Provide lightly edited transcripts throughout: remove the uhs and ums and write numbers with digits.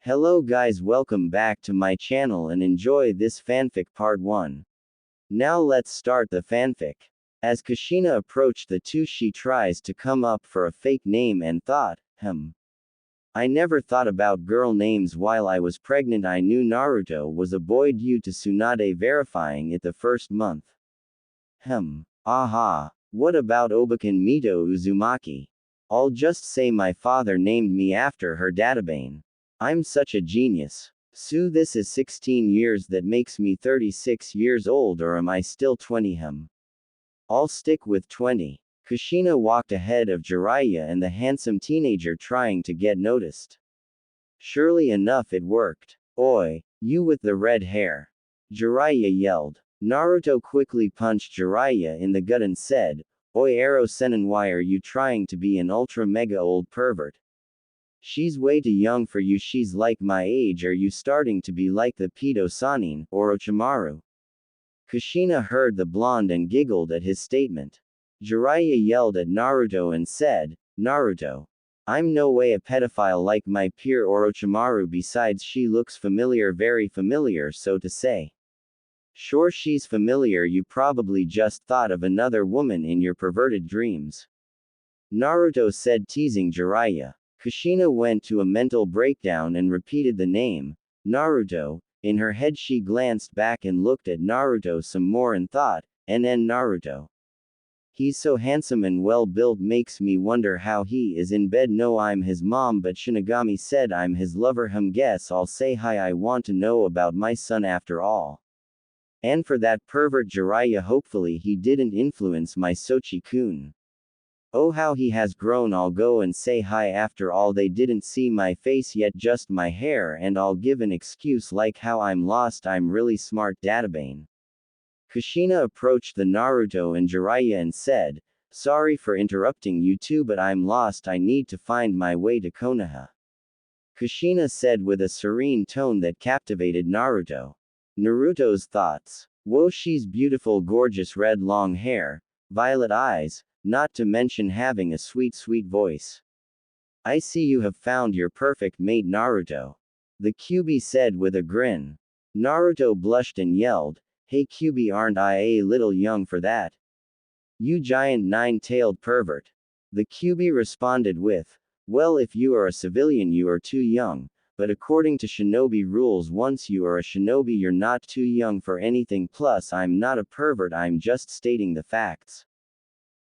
Hello guys, welcome back to my channel and enjoy this fanfic part 1. Now let's start the fanfic. As Kushina approached the two, she tries to come up for a fake name and thought, I never thought about girl names while I was pregnant. I knew Naruto was a boy due to Tsunade verifying it the first month. Aha. What about Obeken Mito Uzumaki? I'll just say my father named me after her database. I'm such a genius. So this is 16 years, that makes me 36 years old, or am I still 20? I'll stick with 20. Kushina walked ahead of Jiraiya and the handsome teenager, trying to get noticed. Surely enough, it worked. Oi, you with the red hair. Jiraiya yelled. Naruto quickly punched Jiraiya in the gut and said, Oi Aro Senin, why are you trying to be an ultra mega old pervert? She's way too young for you. She's like my age. Are you starting to be like the pedo Sanin, Orochimaru? Kushina heard the blonde and giggled at his statement. Jiraiya yelled at Naruto and said, Naruto, I'm no way a pedophile like my peer Orochimaru. Besides, she looks familiar, very familiar, so to say. Sure, she's familiar. You probably just thought of another woman in your perverted dreams. Naruto said, teasing Jiraiya. Kushina went to a mental breakdown and repeated the name, Naruto. In her head, she glanced back and looked at Naruto some more and thought, Naruto. He's so handsome and well built, makes me wonder how he is in bed. No, I'm his mom, but Shinigami said I'm his lover. Guess I'll say hi. I want to know about my son after all. And for that pervert Jiraiya, hopefully he didn't influence my Sochi-kun. Oh, how he has grown. I'll go and say hi. After all, they didn't see my face yet, just my hair, and I'll give an excuse like how I'm lost. I'm really smart, database. Kushina approached the Naruto and Jiraiya and said, sorry for interrupting you two, but I'm lost. I need to find my way to Konoha. Kushina said with a serene tone that captivated Naruto. Naruto's thoughts. Whoa, she's beautiful, gorgeous, red long hair, violet eyes, not to mention having a sweet, sweet voice. I see you have found your perfect mate, Naruto. The QB said with a grin. Naruto blushed and yelled, hey QB, aren't I a little young for that? You giant nine-tailed pervert. The QB responded with, well, if you are a civilian you are too young, but according to shinobi rules, once you are a shinobi you're not too young for anything. Plus, I'm not a pervert, I'm just stating the facts.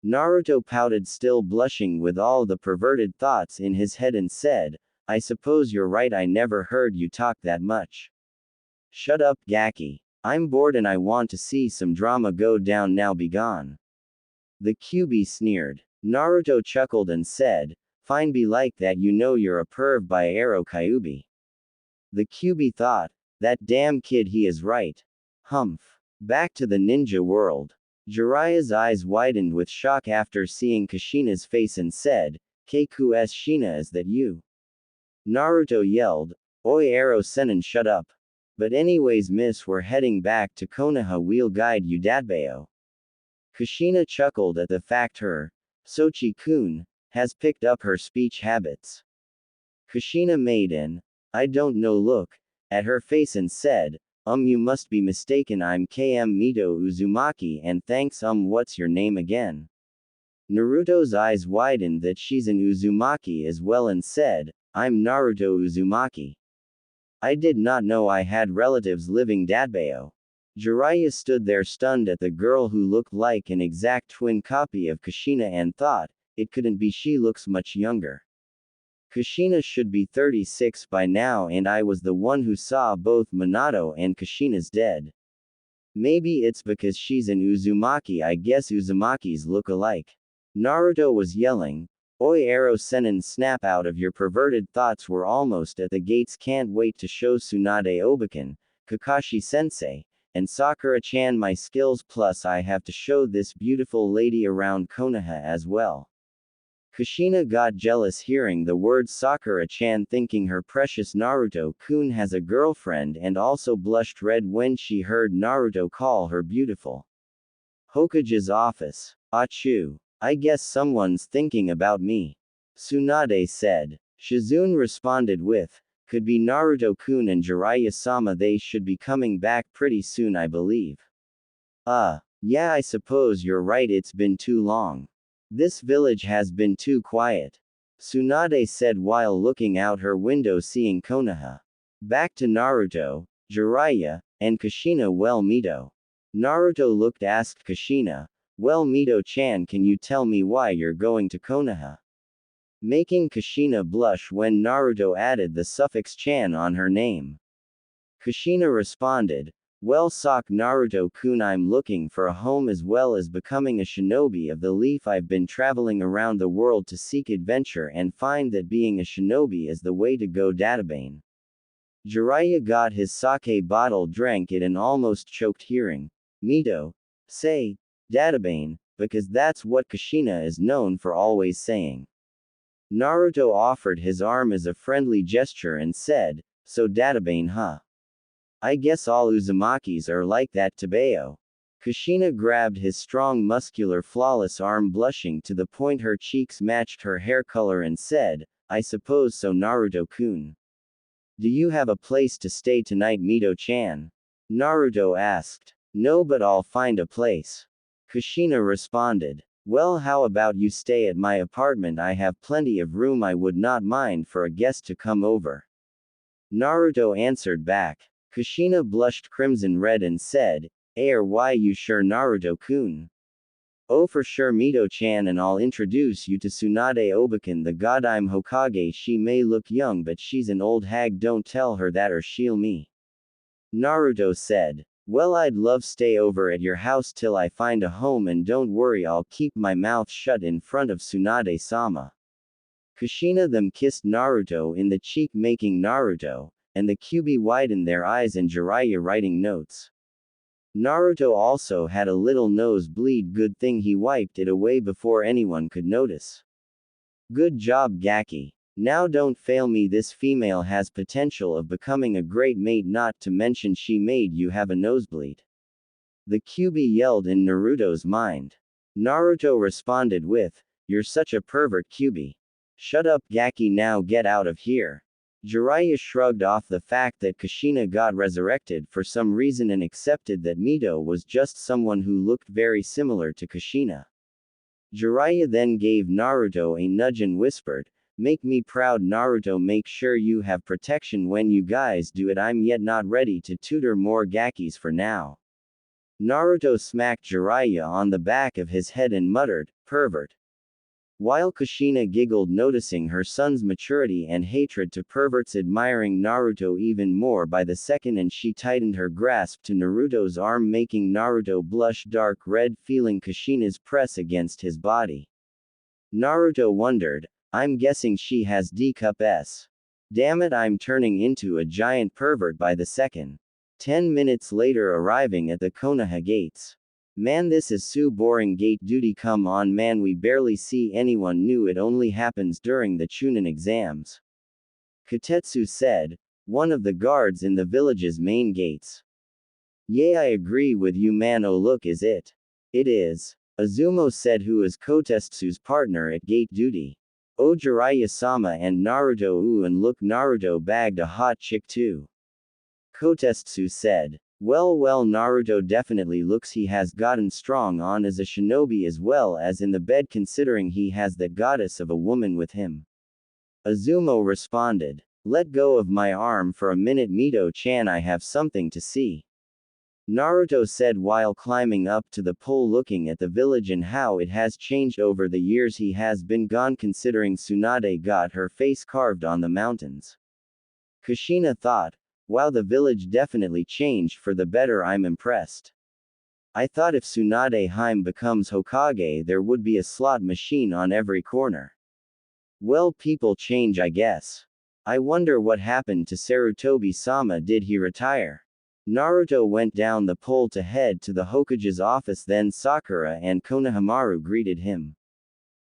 Naruto pouted, still blushing with all the perverted thoughts in his head, and said, I suppose you're right, I never heard you talk that much. Shut up, Gaki. I'm bored and I want to see some drama go down. Now be gone. The QB sneered. Naruto chuckled and said, fine, be like that, you know you're a perv by Aro Kyubi. The QB thought, that damn kid, he is right. Back to the ninja world. Jiraiya's eyes widened with shock after seeing Kushina's face and said, Kkus Shina, is that you? Naruto yelled, Oi Aro Senin, shut up. But anyways miss, we're heading back to Konoha, we'll guide you datbeo. Kushina chuckled at the fact her Sochi-kun has picked up her speech habits. Kushina made an I don't know look at her face and said, you must be mistaken, I'm KM Mito Uzumaki, and thanks. What's your name again? Naruto's eyes widened that she's an Uzumaki as well and said, I'm Naruto Uzumaki. I did not know I had relatives living datbeo. Jiraiya stood there stunned at the girl who looked like an exact twin copy of Kushina and thought, it couldn't be, she looks much younger. Kushina should be 36 by now, and I was the one who saw both Minato and Kushina's dead. Maybe it's because she's an Uzumaki, I guess Uzumakis look alike. Naruto was yelling, Oi Aro Senin, snap out of your perverted thoughts, we're almost at the gates, can't wait to show Tsunade Obeken, Kakashi Sensei, and Sakura-chan my skills, plus I have to show this beautiful lady around Konoha as well. Kushina got jealous hearing the words Sakura-chan, thinking her precious Naruto-kun has a girlfriend, and also blushed red when she heard Naruto call her beautiful. Hokage's office. Achoo. I guess someone's thinking about me. Tsunade said. Shizune responded with, Could be Naruto-kun and Jiraiya-sama. They should be coming back pretty soon, I believe. Yeah, I suppose you're right, it's been too long. This village has been too quiet. Tsunade said while looking out her window seeing Konoha. Back to Naruto, Jiraiya, and Kushina. Well, Mito. Naruto asked Kushina, well, Mito-chan, can you tell me why you're going to Konoha? Making Kushina blush when Naruto added the suffix chan on her name. Kushina responded, well, Naruto-kun, I'm looking for a home as well as becoming a shinobi of the leaf. I've been traveling around the world to seek adventure and find that being a shinobi is the way to go. Databane. Jiraiya got his sake bottle, drank it and almost choked hearing Mito say, Databane, because that's what Kushina is known for always saying. Naruto offered his arm as a friendly gesture and said, so Databane, huh? I guess all Uzumakis are like that, Tabeo. Kushina grabbed his strong, muscular, flawless arm, blushing to the point her cheeks matched her hair color, and said, I suppose so, Naruto-kun. Do you have a place to stay tonight, Mito-chan? Naruto asked. No, but I'll find a place. Kushina responded. Well, how about you stay at my apartment? I have plenty of room. I would not mind for a guest to come over. Naruto answered back. Kushina blushed crimson red and said, why you sure, Naruto-kun? Oh, for sure, Mito-chan, and I'll introduce you to Tsunade Obake, the god. I'm Hokage. She may look young, but she's an old hag. Don't tell her that or she'll me. Naruto said. Well, I'd love stay over at your house till I find a home, and don't worry, I'll keep my mouth shut in front of Tsunade-sama. Kushina them kissed Naruto in the cheek, making Naruto and the Kyuubi widen their eyes, and Jiraiya writing notes. Naruto also had a little nosebleed. Good thing he wiped it away before anyone could notice. Good job, Gaki. Now don't fail me. This female has potential of becoming a great mate, not to mention she made you have a nosebleed. The Kyuubi yelled in Naruto's mind. Naruto responded with, you're such a pervert, Kyuubi. Shut up, Gaki, now get out of here. Jiraiya shrugged off the fact that Kushina got resurrected for some reason and accepted that Mito was just someone who looked very similar to Kushina. Jiraiya then gave Naruto a nudge and whispered, make me proud, Naruto. Make sure you have protection when you guys do it. I'm yet not ready to tutor more Gakis for now. Naruto smacked Jiraiya on the back of his head and muttered, pervert. While Kushina giggled, noticing her son's maturity and hatred to perverts, admiring Naruto even more by the second, and she tightened her grasp to Naruto's arm, making Naruto blush dark red, feeling Kushina's press against his body. Naruto wondered, I'm guessing she has D-cup S. Damn it, I'm turning into a giant pervert by the second. 10 minutes later, arriving at the Konoha gates. Man, this is so boring. Gate duty, come on man, we barely see anyone new. It only happens during the Chunin exams. Kotetsu said, one of the guards in the village's main gates. Yeah, I agree with you man. Oh look, is it? It is. Azumo said, who is Kotetsu's partner at gate duty. Oh, Jiraiya-sama and Naruto. Ooh, and look, Naruto bagged a hot chick too. Kotetsu said. Well, Naruto definitely looks he has gotten strong on as a shinobi as well as in the bed, considering he has that goddess of a woman with him. Azumo responded. Let go of my arm for a minute, Mito-chan, I have something to see. Naruto said while climbing up to the pole, looking at the village and how it has changed over the years he has been gone, considering Tsunade got her face carved on the mountains. Kushina thought, wow, the village definitely changed for the better. I'm impressed. I thought if Tsunade Hime becomes Hokage there would be a slot machine on every corner. Well, people change, I guess. I wonder what happened to Sarutobi-sama. Did he retire? Naruto went down the pole to head to the Hokage's office, then Sakura and Konohamaru greeted him.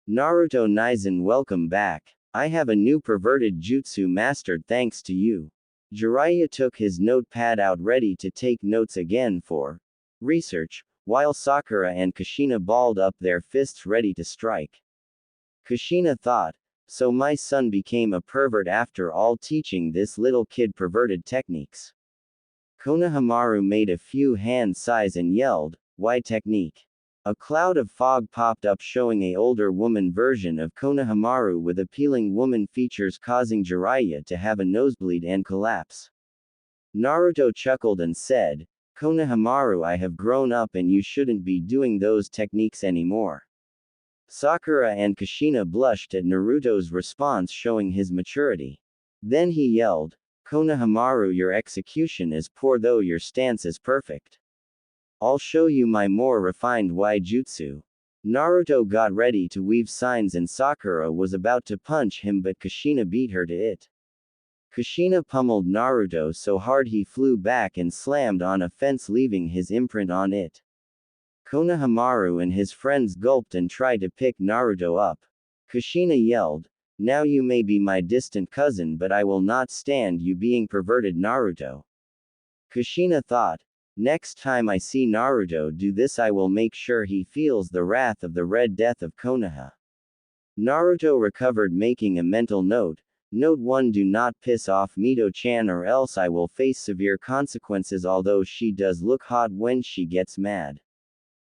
Naruto Nizen, welcome back. I have a new perverted jutsu mastered thanks to you. Jiraiya took his notepad out ready to take notes again for research, while Sakura and Kushina balled up their fists ready to strike. Kushina thought, So my son became a pervert after all, teaching this little kid perverted techniques. Konohamaru made a few hand sighs and yelled, "Why technique?" A cloud of fog popped up showing a older woman version of Konohamaru with appealing woman features, causing Jiraiya to have a nosebleed and collapse. Naruto chuckled and said, "Konohamaru, I have grown up and you shouldn't be doing those techniques anymore." Sakura and Kushina blushed at Naruto's response, showing his maturity. Then he yelled, "Konohamaru, your execution is poor though your stance is perfect. I'll show you my more refined Waijutsu." Naruto got ready to weave signs and Sakura was about to punch him, but Kushina beat her to it. Kushina pummeled Naruto so hard he flew back and slammed on a fence, leaving his imprint on it. Konohamaru and his friends gulped and tried to pick Naruto up. Kushina yelled, "Now you may be my distant cousin, but I will not stand you being perverted, Naruto." Kushina thought, "Next time I see Naruto do this, I will make sure he feels the wrath of the Red Death of Konoha." Naruto recovered, making a mental note. Note 1: Do not piss off Mito-chan or else I will face severe consequences, although she does look hot when she gets mad.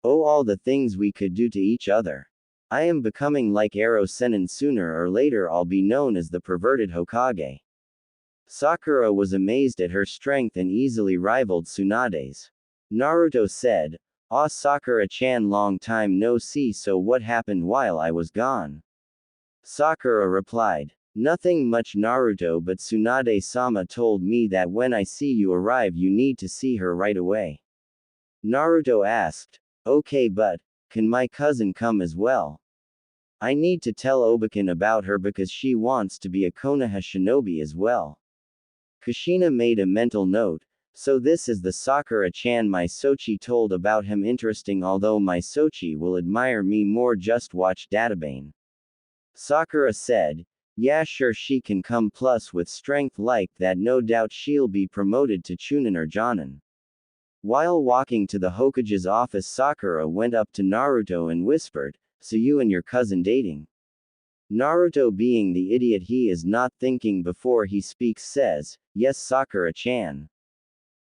Oh, all the things we could do to each other. I am becoming like Ero Sennin. Sooner or later I'll be known as the perverted Hokage. Sakura was amazed at her strength and easily rivaled Tsunade's. Naruto said, "Ah, Sakura-chan, long time no see, so what happened while I was gone?" Sakura replied, "Nothing much, Naruto, but Tsunade-sama told me that when I see you arrive you need to see her right away." Naruto asked, "Okay, but can my cousin come as well? I need to tell Obake about her because she wants to be a Konoha shinobi as well." Kushina made a mental note. So this is the Sakura-chan my Sochi told about him. Interesting, although my Sochi will admire me more, just watch Databane. Sakura said, "Yeah, sure, she can come, plus with strength like that no doubt she'll be promoted to Chunin or Jonin." While walking to the Hokage's office, Sakura went up to Naruto and whispered, "So you and your cousin dating?" Naruto, being the idiot he is not thinking before he speaks, says, "Yes, Sakura-chan."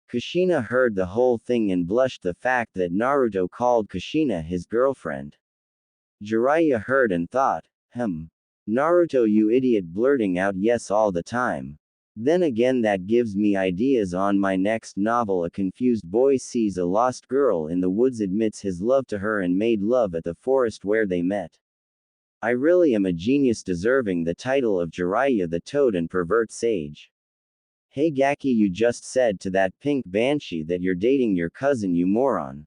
Kushina heard the whole thing and blushed the fact that Naruto called Kushina his girlfriend. Jiraiya heard and thought, Naruto, you idiot, blurting out yes all the time. Then again, that gives me ideas on my next novel. A confused boy sees a lost girl in the woods, admits his love to her, and made love at the forest where they met. I really am a genius, deserving the title of Jiraiya the Toad and Pervert Sage. Hey Gaki, you just said to that pink banshee that you're dating your cousin, you moron.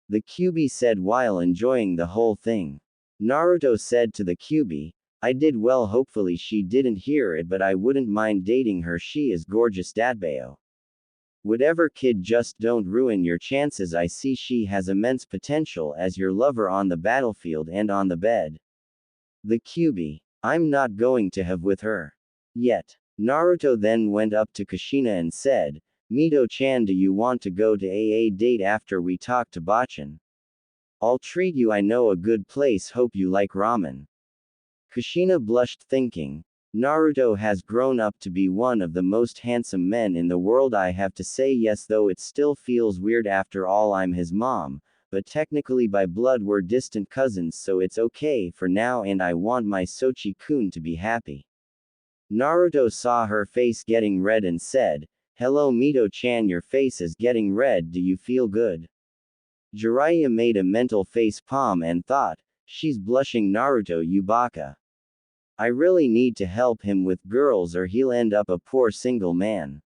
The Kyuubi said while enjoying the whole thing. Naruto said to the Kyuubi, "I did well, hopefully she didn't hear it, but I wouldn't mind dating her, she is gorgeous datbayo. Whatever kid, just don't ruin your chances, I see she has immense potential as your lover on the battlefield and on the bed." The Kyuubi, "I'm not going to have with her. Yet." Naruto then went up to Kushina and said, "Mito-chan, do you want to go to a date after we talk to Bachan? I'll treat you, I know a good place, hope you like ramen." Kushina blushed, thinking, Naruto has grown up to be one of the most handsome men in the world. I have to say yes, though it still feels weird. After all, I'm his mom, but technically by blood we're distant cousins, so it's okay for now, and I want my Sochi-kun to be happy. Naruto saw her face getting red and said, "Hello Mito-chan, your face is getting red, do you feel good?" Jiraiya made a mental face palm and thought, she's blushing. Naruto, you baka. I really need to help him with girls or he'll end up a poor single man.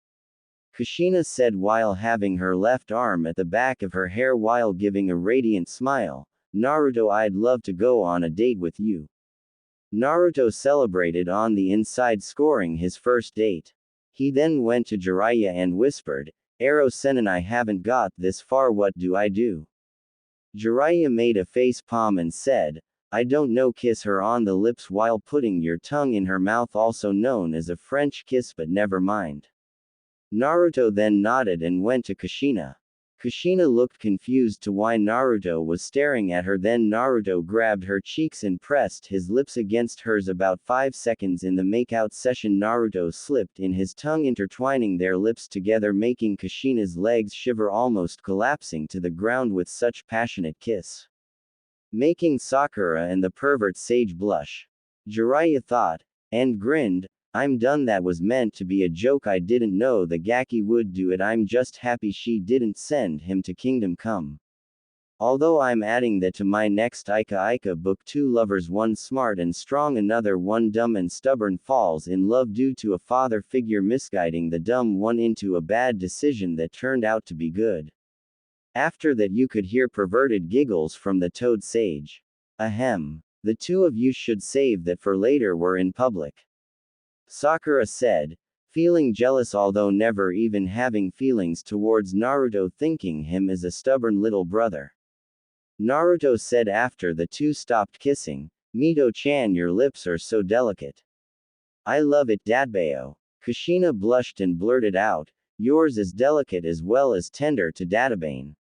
Kushina said while having her left arm at the back of her hair while giving a radiant smile, "Naruto, I'd love to go on a date with you." Naruto celebrated on the inside, scoring his first date. He then went to Jiraiya and whispered, "Ero Sennin, I haven't got this far, what do I do?" Jiraiya made a face palm and said, "I don't know, kiss her on the lips while putting your tongue in her mouth, also known as a French kiss, but never mind." Naruto then nodded and went to Kushina. Kushina looked confused to why Naruto was staring at her. Then Naruto grabbed her cheeks and pressed his lips against hers. About 5 seconds in the makeout session, Naruto slipped in his tongue, intertwining their lips together, making Kushina's legs shiver, almost collapsing to the ground with such passionate kiss, making Sakura and the pervert sage blush. Jiraiya thought, and grinned, I'm done. That was meant to be a joke. I didn't know the Gaki would do it. I'm just happy she didn't send him to Kingdom Come. Although I'm adding that to my next Ika Ika book. 2 lovers, one smart and strong, another one dumb and stubborn, falls in love due to a father figure misguiding the dumb one into a bad decision that turned out to be good. After that you could hear perverted giggles from the toad sage. Ahem. The two of you should save that for later. We're in public. Sakura said, feeling jealous although never even having feelings towards Naruto, thinking him as a stubborn little brother. Naruto said after the two stopped kissing, Mito-chan, your lips are so delicate. I love it, Dadbao. Kushina blushed and blurted out, yours is delicate as well as tender to Databane.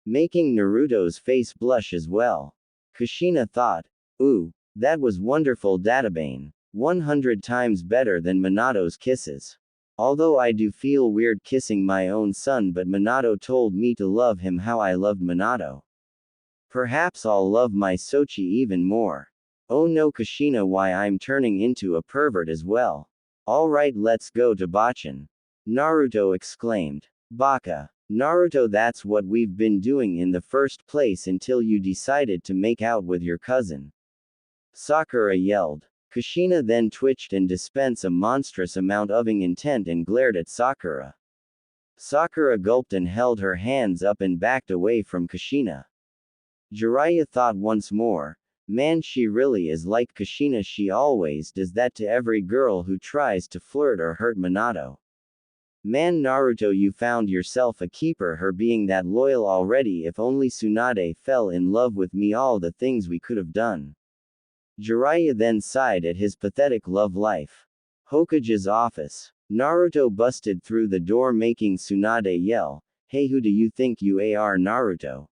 Making Naruto's face blush as well. Kushina thought, ooh, that was wonderful, Databane. 100 times better than Minato's kisses. Although I do feel weird kissing my own son, but Minato told me to love him how I loved Minato. Perhaps I'll love my Sochi even more. Oh no, Kushina, why I'm turning into a pervert as well. Alright, let's go to Bachan. Naruto exclaimed. Baka. Naruto, that's what we've been doing in the first place until you decided to make out with your cousin. Sakura yelled. Kushina then twitched and dispensed a monstrous amount of intent and glared at Sakura. Sakura gulped and held her hands up and backed away from Kushina. Jiraiya thought once more, man, she really is like Kushina. She always does that to every girl who tries to flirt or hurt Minato. Man, Naruto, you found yourself a keeper, her being that loyal already. If only Tsunade fell in love with me, all the things we could have done. Jiraiya then sighed at his pathetic love life. Hokage's office. Naruto busted through the door, making Tsunade yell, hey, who do you think you are, Naruto?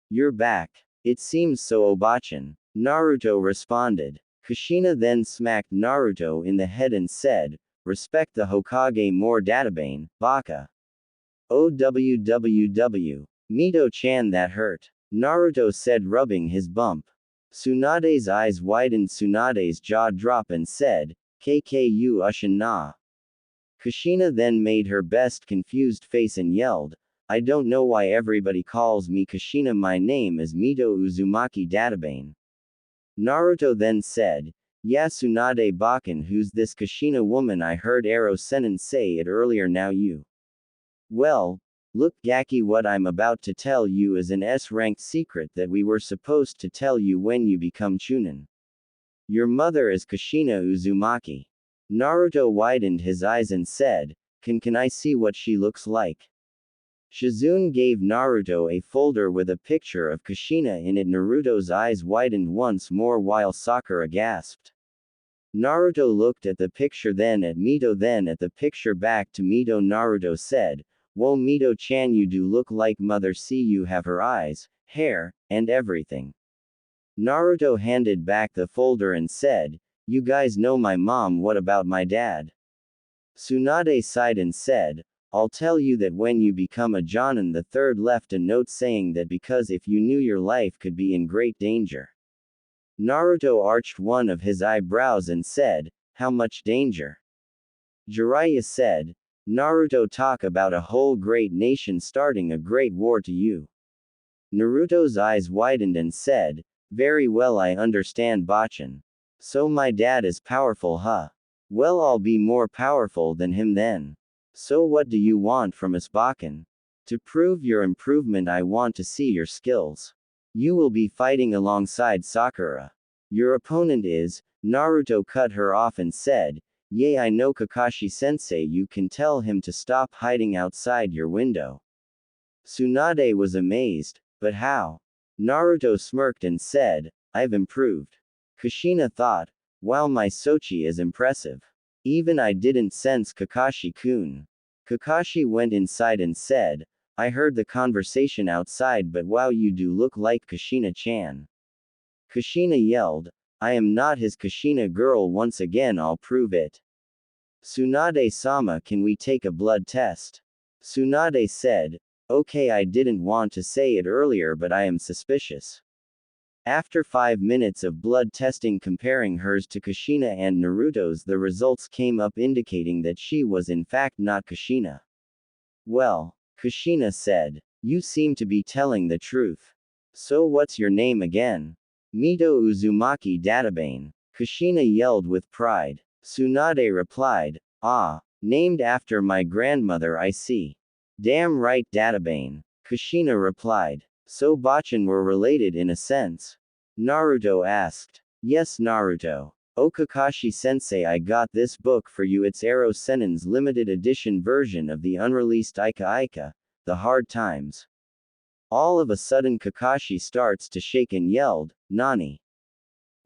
You're back. It seems so, Obachan. Naruto responded. Kushina then smacked Naruto in the head and said, respect the Hokage more, Databane, Baka. OWWW. Mito-chan, that hurt. Naruto said, rubbing his bump. Tsunade's eyes widened. Tsunade's jaw dropped and said, KKU Ushin na. Kushina then made her best confused face and yelled, I don't know why everybody calls me Kushina. My name is Mito Uzumaki, Databane. Naruto then said, yeah, Tsunade Bakan, who's this Kushina woman? I heard Ero Sennin say it earlier. Now you. Well, look, Gaki, what I'm about to tell you is an S-ranked secret that we were supposed to tell you when you become Chunin. Your mother is Kushina Uzumaki. Naruto widened his eyes and said, Can I see what she looks like? Shizune gave Naruto a folder with a picture of Kushina in it. Naruto's eyes widened once more while Sakura gasped. Naruto looked at the picture, then at Mito, then at the picture back to Mito. Naruto said, whoa, Mito-chan, you do look like mother. See, you have her eyes, hair, and everything. Naruto handed back the folder and said, you guys know my mom, what about my dad? Tsunade sighed and said, I'll tell you that when you become a Jonin. The third left a note saying that because if you knew your life could be in great danger. Naruto arched one of his eyebrows and said, how much danger? Jiraiya said, Naruto, talk about a whole great nation starting a great war to you. Naruto's eyes widened and said, very well, I understand, Bachan. So my dad is powerful, huh? Well, I'll be more powerful than him then. So what do you want from us, Bakan? To prove your improvement, I want to see your skills. You will be fighting alongside Sakura. Your opponent is. Naruto cut her off and said, yay, I know, Kakashi-sensei, you can tell him to stop hiding outside your window. Tsunade was amazed, but how? Naruto smirked and said, I've improved. Kushina thought, wow, my Sochi is impressive. Even I didn't sense Kakashi-kun. Kakashi went inside and said, I heard the conversation outside, but wow, you do look like Kushina-chan. Kushina yelled. I am not his Kushina girl. Once again, I'll prove it. Tsunade-sama, can we take a blood test? Tsunade said. Okay, I didn't want to say it earlier, but I am suspicious. After 5 minutes of blood testing comparing hers to Kushina and Naruto's, the results came up indicating that she was in fact not Kushina. Well, Kushina said, you seem to be telling the truth. So what's your name again? Mito Uzumaki Databane. Kushina yelled with pride. Tsunade replied, ah, named after my grandmother, I see. Damn right, Databane. Kushina replied. So Bachan were related in a sense? Naruto asked. Yes, Naruto. Oh Kakashi-sensei, I got this book for you. It's Ero Sennin's limited edition version of the unreleased Ika Ika, The Hard Times. All of a sudden Kakashi starts to shake and yelled, Nani?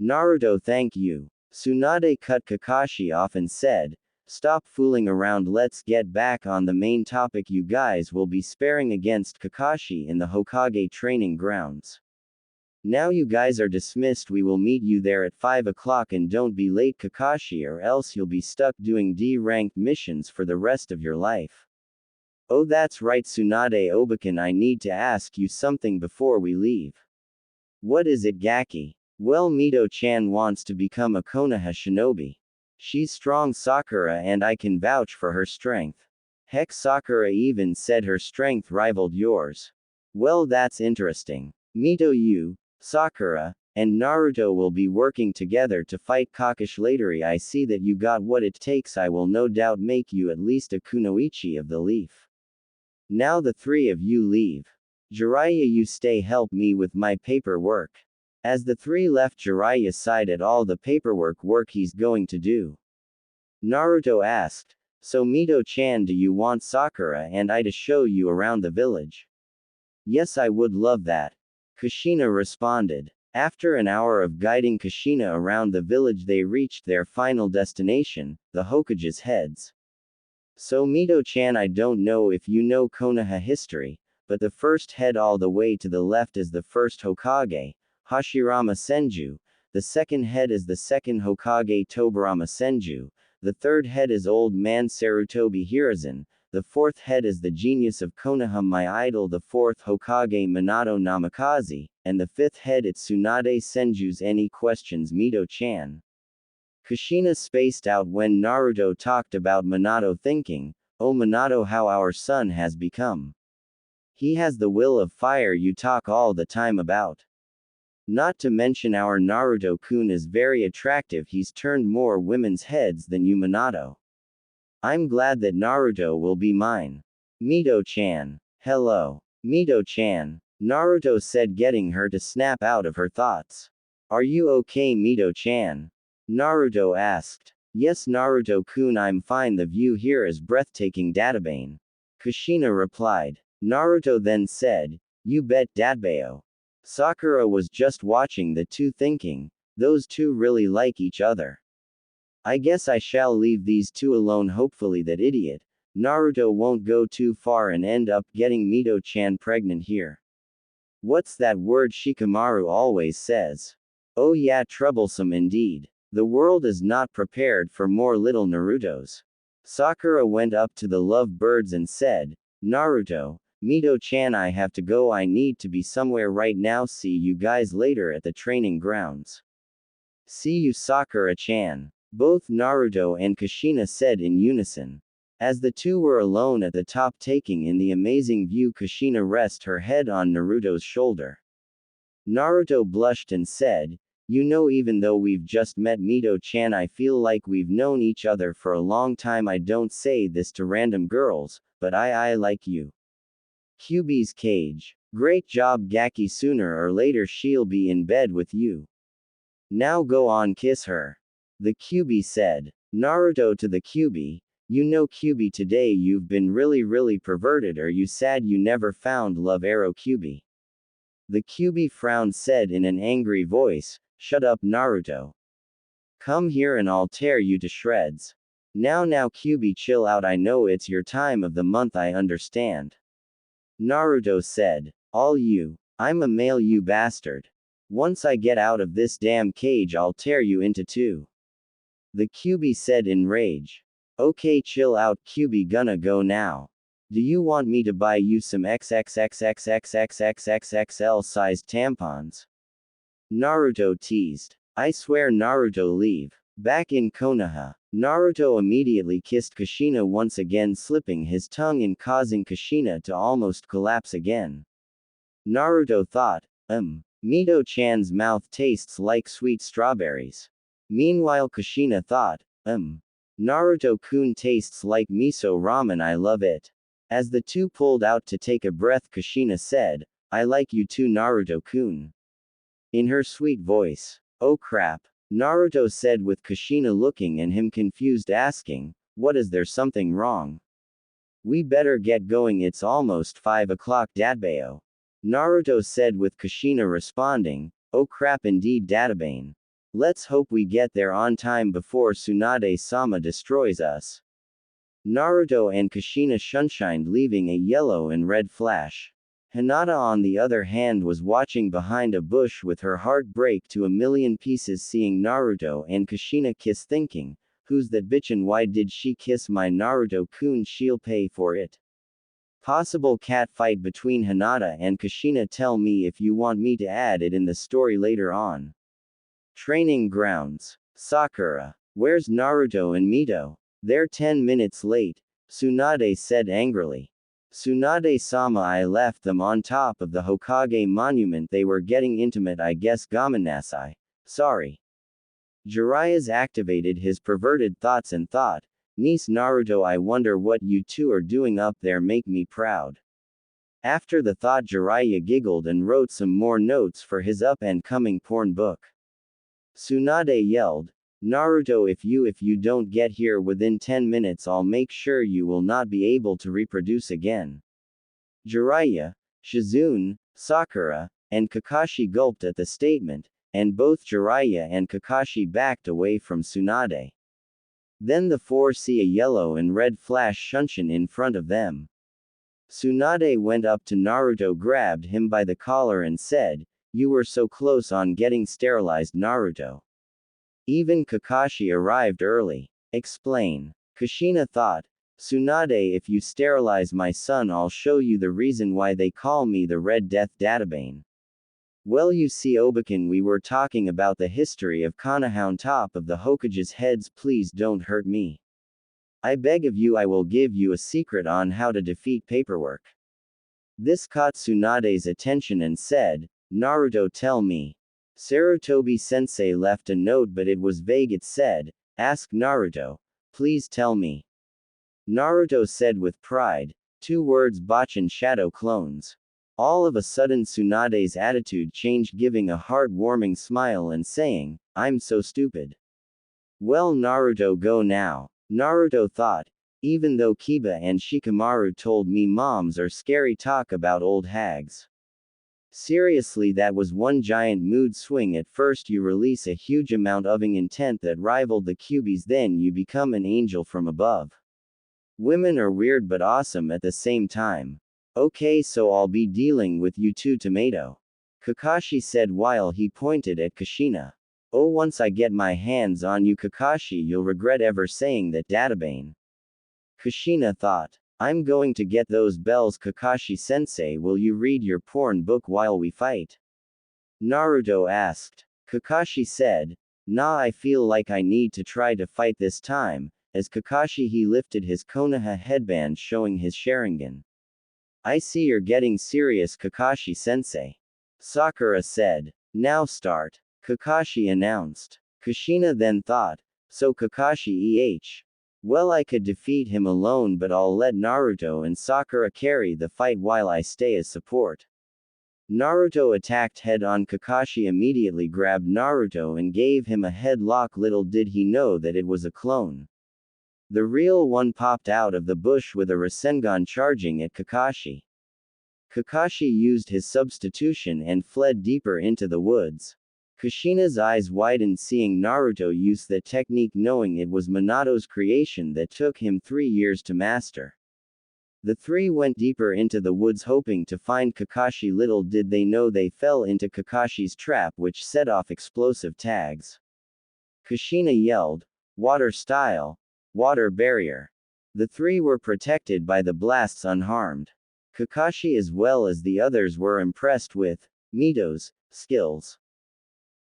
Naruto, thank you. Tsunade cut Kakashi off and said, stop fooling around, let's get back on the main topic. You guys will be sparring against Kakashi in the Hokage training grounds. Now you guys are dismissed. We will meet you there at 5 o'clock, and don't be late, Kakashi, or else you'll be stuck doing D-ranked missions for the rest of your life. Oh, that's right, Tsunade Obeken, I need to ask you something before we leave. What is it, Gaki? Well, Mito-chan wants to become a Konoha shinobi. She's strong, Sakura, and I can vouch for her strength. Heck, Sakura even said her strength rivaled yours. Well, that's interesting. Mito, you, Sakura, and Naruto will be working together to fight Kakashi later. I see that you got what it takes. I will no doubt make you at least a kunoichi of the leaf. Now the three of you leave. Jiraiya, you stay, help me with my paperwork. As the three left Jiraiya's side at all the paperwork work he's going to do. Naruto asked, so Mito-chan, do you want Sakura and I to show you around the village? Yes, I would love that. Kushina responded. After an hour of guiding Kushina around the village, they reached their final destination, the Hokage's heads. So Mito-chan, I don't know if you know Konoha history, but the first head all the way to the left is the first Hokage, Hashirama Senju. The second head is the second Hokage, Tobirama Senju. The third head is old man Sarutobi Hiruzen. The fourth head is the genius of Konoha, my idol, the fourth Hokage, Minato Namikaze. And the fifth head, it's Tsunade Senju's. Any questions, Mito-chan? Kushina spaced out when Naruto talked about Minato, thinking, oh Minato, how our son has become. He has the will of fire you talk all the time about. Not to mention our Naruto-kun is very attractive. He's turned more women's heads than you, Minato. I'm glad that Naruto will be mine. Mito-chan. Hello. Mito-chan. Naruto said, getting her to snap out of her thoughts. Are you okay, Mito-chan? Naruto asked. Yes, Naruto-kun, I'm fine. The view here is breathtaking, Databane. Kushina replied. Naruto then said, you bet, Datbeo. Sakura was just watching the two, thinking, those two really like each other. I guess I shall leave these two alone. Hopefully that idiot, Naruto, won't go too far and end up getting Mito-chan pregnant here. What's that word Shikamaru always says? Oh yeah, troublesome indeed. The world is not prepared for more little Narutos. Sakura went up to the lovebirds and said, Naruto, Mito-chan, I have to go. I need to be somewhere right now. See you guys later at the training grounds. See you, Sakura-chan. Both Naruto and Kushina said in unison. As the two were alone at the top taking in the amazing view, Kushina rested her head on Naruto's shoulder. Naruto blushed and said, you know, even though we've just met, Mito-chan, I feel like we've known each other for a long time. I don't say this to random girls, but I like you. Kyuubi's cage. Great job, Gaki. Sooner or later she'll be in bed with you. Now go on, kiss her. The Kyuubi said. Naruto to the Kyuubi, you know, Kyuubi, today you've been really perverted. Are you sad you never found love? Arrow Kyuubi. The Kyuubi frowned, said in an angry voice, shut up, Naruto. Come here and I'll tear you to shreds. Now Kyuubi, chill out. I know it's your time of the month, I understand. Naruto said. All you. I'm a male, you bastard. Once I get out of this damn cage, I'll tear you into two. The Kyuubi said in rage. Okay, chill out, Kyuubi, gonna go now. Do you want me to buy you some XXXXXXXXXL sized tampons? Naruto teased. I swear, Naruto, leave. Back in Konoha, Naruto immediately kissed Kushina once again, slipping his tongue and causing Kushina to almost collapse again. Naruto thought, Mito-chan's mouth tastes like sweet strawberries. Meanwhile, Kushina thought, Naruto-kun tastes like miso ramen, I love it. As the two pulled out to take a breath, Kushina said, I like you too, Naruto-kun. In her sweet voice. Oh crap. Naruto said, with Kushina looking and him confused, asking, what, is there something wrong? We better get going, it's almost 5 o'clock, Dadbao. Naruto said, with Kushina responding, oh crap indeed, Databane. Let's hope we get there on time before Tsunade-sama destroys us. Naruto and Kushina shunshined, leaving a yellow and red flash. Hinata, on the other hand, was watching behind a bush with her heart break to a million pieces seeing Naruto and Kushina kiss, thinking, who's that bitch and why did she kiss my Naruto-kun, she'll pay for it. Possible cat fight between Hinata and Kushina, tell me if you want me to add it in the story later on. Training grounds. Sakura. Where's Naruto and Mito? They're 10 minutes late, Tsunade said angrily. Tsunade-sama, I left them on top of the Hokage monument, they were getting intimate, I guess. Gomenasai. Sorry. Jiraiya's activated his perverted thoughts and thought, niece Naruto, I wonder what you two are doing up there, make me proud. After the thought, Jiraiya giggled and wrote some more notes for his up-and-coming porn book. Tsunade yelled, Naruto, if you don't get here within 10 minutes, I'll make sure you will not be able to reproduce again. Jiraiya, Shizune, Sakura, and Kakashi gulped at the statement, and both Jiraiya and Kakashi backed away from Tsunade. Then the four see a yellow and red flash shunshin in front of them. Tsunade went up to Naruto, grabbed him by the collar and said, you were so close on getting sterilized, Naruto. Even Kakashi arrived early. Explain. Kushina thought, Tsunade, if you sterilize my son, I'll show you the reason why they call me the Red Death Databane. Well, you see, Obake, we were talking about the history of Konoha on top of the Hokage's heads, please don't hurt me. I beg of you, I will give you a secret on how to defeat paperwork. This caught Tsunade's attention and said, Naruto, tell me. Sarutobi-sensei left a note, but it was vague. It said, ask Naruto. Please tell me. Naruto said with pride. 2 words, Bachin shadow clones. All of a sudden Tsunade's attitude changed, giving a heart-warming smile and saying, I'm so stupid. Well, Naruto, go now. Naruto thought, even though Kiba and Shikamaru told me moms are scary, talk about old hags. Seriously, that was one giant mood swing. At first you release a huge amount of intent that rivaled the Kyuubi's, then you become an angel from above. Women are weird but awesome at the same time. Okay, so I'll be dealing with you too, Tomato. Kakashi said while he pointed at Kushina. Oh, once I get my hands on you, Kakashi, you'll regret ever saying that, Databane. Kushina thought. I'm going to get those bells. Kakashi-sensei, will you read your porn book while we fight? Naruto asked. Kakashi said, nah, I feel like I need to try to fight this time. As Kakashi he lifted his Konoha headband showing his Sharingan. I see you're getting serious, Kakashi-sensei. Sakura said. Now start. Kakashi announced. Kushina then thought, so Kakashi well, I could defeat him alone, but I'll let Naruto and Sakura carry the fight while I stay as support. Naruto attacked head-on. Kakashi immediately grabbed Naruto and gave him a headlock. Little did he know that it was a clone. The real one popped out of the bush with a Rasengan charging at Kakashi. Kakashi used his substitution and fled deeper into the woods. Kushina's eyes widened seeing Naruto use that technique, knowing it was Minato's creation that took him 3 years to master. The three went deeper into the woods hoping to find Kakashi. Little did they know they fell into Kakashi's trap, which set off explosive tags. Kushina yelled, "Water style! Water barrier!" The three were protected by the blasts unharmed. Kakashi as well as the others were impressed with Mito's skills.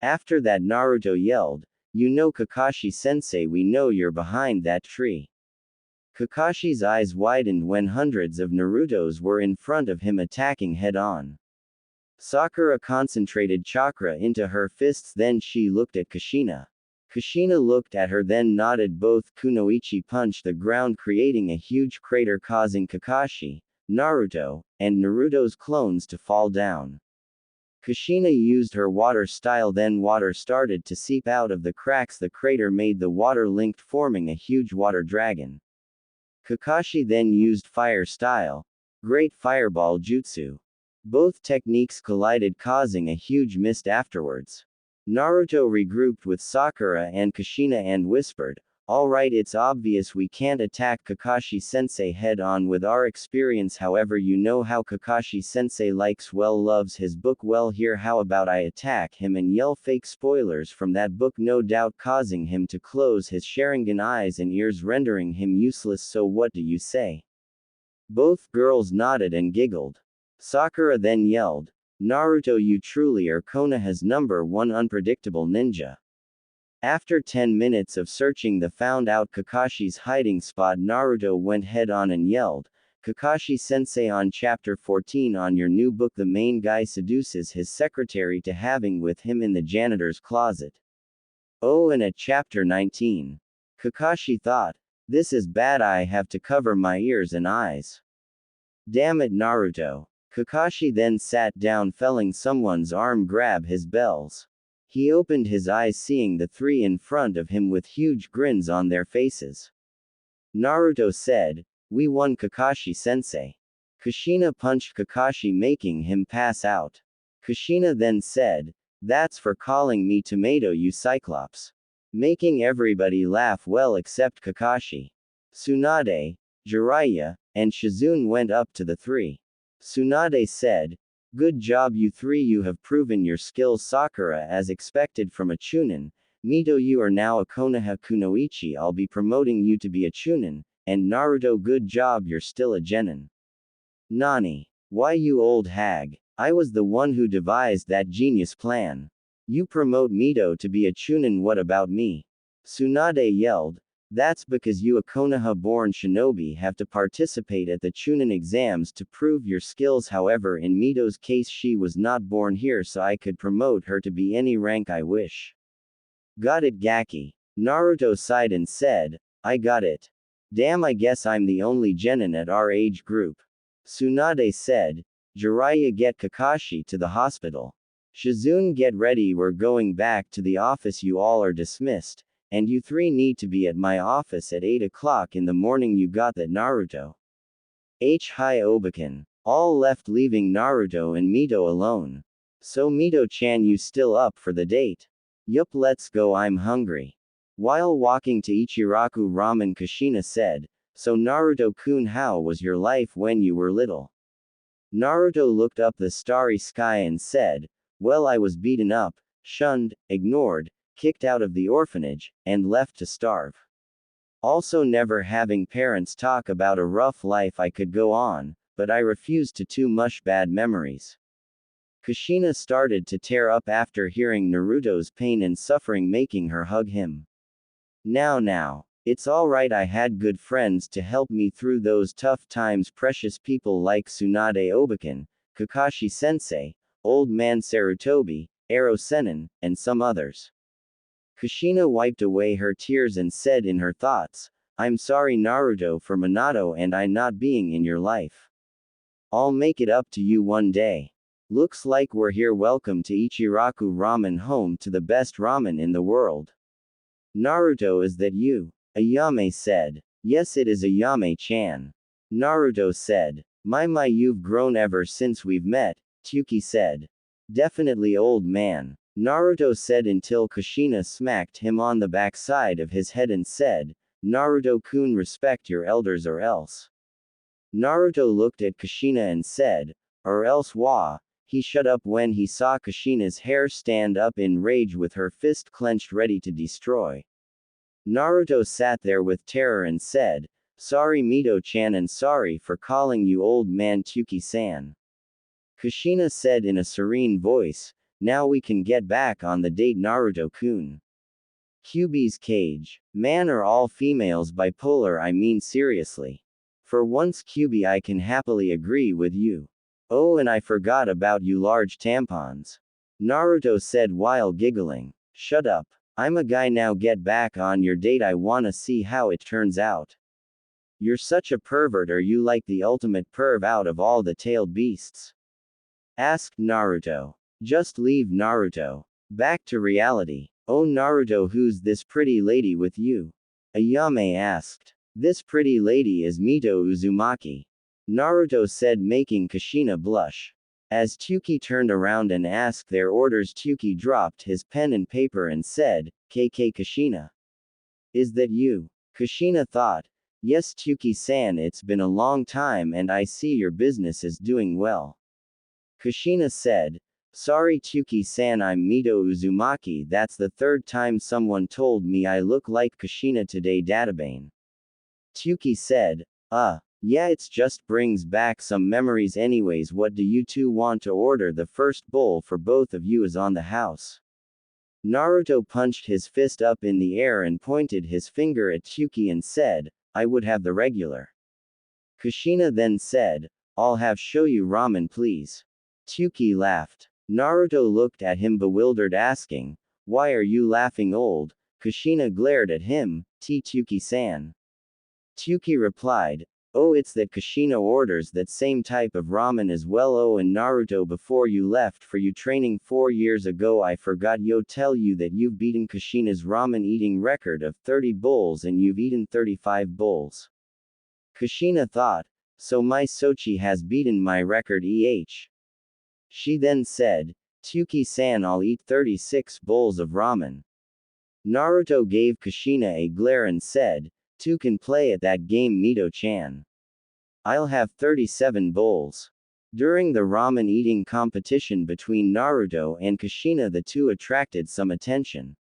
After that, Naruto yelled, "You know Kakashi-sensei, we know you're behind that tree." Kakashi's eyes widened when hundreds of Narutos were in front of him attacking head-on. Sakura concentrated chakra into her fists, then she looked at Kushina. Kushina looked at her then nodded. Both kunoichi punched the ground, creating a huge crater, causing Kakashi, Naruto, and Naruto's clones to fall down. Kushina used her water style, then water started to seep out of the cracks the crater made. The water linked, forming a huge water dragon. Kakashi then used fire style, Great Fireball Jutsu. Both techniques collided, causing a huge mist afterwards. Naruto regrouped with Sakura and Kushina and whispered, "Alright, it's obvious we can't attack Kakashi-sensei head-on with our experience, however you know how Kakashi-sensei likes loves his book well. Here, how about I attack him and yell fake spoilers from that book, no doubt causing him to close his Sharingan eyes and ears, rendering him useless. So what do you say?" Both girls nodded and giggled. Sakura then yelled, "Naruto, you truly are Konoha's #1 unpredictable ninja." After 10 minutes of searching they found out Kakashi's hiding spot. Naruto went head-on and yelled, "Kakashi-sensei, on chapter 14 on your new book the main guy seduces his secretary to having with him in the janitor's closet." Oh, and at chapter 19. Kakashi thought, "This is bad, I have to cover my ears and eyes. Damn it, Naruto." Kakashi then sat down, feeling someone's arm grab his bells. He opened his eyes, seeing the three in front of him with huge grins on their faces. Naruto said, "We won, Kakashi-sensei." Kushina punched Kakashi, making him pass out. Kushina then said, "That's for calling me tomato, you Cyclops." Making everybody laugh, well except Kakashi. Tsunade, Jiraiya, and Shizune went up to the three. Tsunade said, "Good job you three, you have proven your skills. Sakura, as expected from a Chunin. Mito, you are now a Konoha kunoichi, I'll be promoting you to be a Chunin, and Naruto, good job, you're still a genin." Nani? Why, you old hag. I was the one who devised that genius plan. You promote Mito to be a Chunin, what about me? Tsunade yelled, "That's because you, a Konoha-born shinobi, have to participate at the Chunin exams to prove your skills. However, in Mito's case, she was not born here, so I could promote her to be any rank I wish." Got it, Gaki. Naruto sighed and said, "I got it. Damn, I guess I'm the only genin at our age group." Tsunade said, "Jiraiya, get Kakashi to the hospital. Shizune, get ready, we're going back to the office. You all are dismissed. And you three need to be at my office at 8 o'clock in the morning. You got that, Naruto?" Hi Obeken. All left, leaving Naruto and Mito alone. "So Mito-chan, you still up for the date?" "Yup, let's go, I'm hungry." While walking to Ichiraku Ramen, Kushina said, "So Naruto-kun, how was your life when you were little?" Naruto looked up the starry sky and said, "Well, I was beaten up, shunned, ignored, kicked out of the orphanage, and left to starve. Also, never having parents talk about a rough life. I could go on, but I refused to. Too much bad memories." Kushina started to tear up after hearing Naruto's pain and suffering, making her hug him. Now, it's alright, I had good friends to help me through those tough times, precious people like Tsunade Obeken, Kakashi-sensei, Old Man Sarutobi, Ero Sennin, and some others. Kushina wiped away her tears and said in her thoughts, "I'm sorry, Naruto, for Minato and I not being in your life. I'll make it up to you one day. Looks like we're here. Welcome to Ichiraku Ramen, home to the best ramen in the world." "Naruto, is that you?" Ayame said. "Yes, it is Ayame-chan." Naruto said. My, you've grown ever since we've met," Tyuki said. "Definitely, old man," Naruto said, until Kushina smacked him on the backside of his head and said, "Naruto-kun, respect your elders or else." Naruto looked at Kushina and said, or else wa. He shut up when he saw Kushina's hair stand up in rage with her fist clenched ready to destroy. Naruto sat there with terror and said, sorry Mito-chan and sorry for calling you old man Tuki-san. Kushina said in a serene voice, now we can get back on the date Naruto-kun. Kyuubi's cage. Man or all females bipolar, I mean seriously. For once Kyuubi, I can happily agree with you. Oh, and I forgot about you large tampons. Naruto said while giggling. Shut up. I'm a guy now, get back on your date, I wanna see how it turns out. You're such a pervert, are you like the ultimate perv out of all the tailed beasts? Asked Naruto. Just leave Naruto. Back to reality. Oh Naruto, who's this pretty lady with you? Ayame asked. This pretty lady is Mito Uzumaki. Naruto said, making Kushina blush. As Tuki turned around and asked their orders, Tuki dropped his pen and paper and said, KK Kushina. Is that you? Kushina thought. Yes Tuki-san, it's been a long time and I see your business is doing well. Kushina said, sorry Tuki-san, I'm Mito Uzumaki, that's the third time someone told me I look like Kushina today, Databane. Tuki said, yeah, it's just brings back some memories anyways. What do you two want to order? The first bowl for both of you is on the house. Naruto punched his fist up in the air and pointed his finger at Tuki and said, I would have the regular. Kushina then said, I'll have shoyu ramen please. Tuki laughed. Naruto looked at him bewildered, asking, why are you laughing, old? Kushina glared at him, Tuki-san. Tuki replied, oh, it's that Kushina orders that same type of ramen as well. Oh, and Naruto, before you left for you training 4 years ago, I forgot yo tell you that you've beaten Kushina's ramen eating record of 30 bowls and you've eaten 35 bowls. Kushina thought, so my Sochi has beaten my record She then said, Tuki-san, I'll eat 36 bowls of ramen. Naruto gave Kushina a glare and said, two can play at that game Mito-chan. I'll have 37 bowls. During the ramen eating competition between Naruto and Kushina, the two attracted some attention.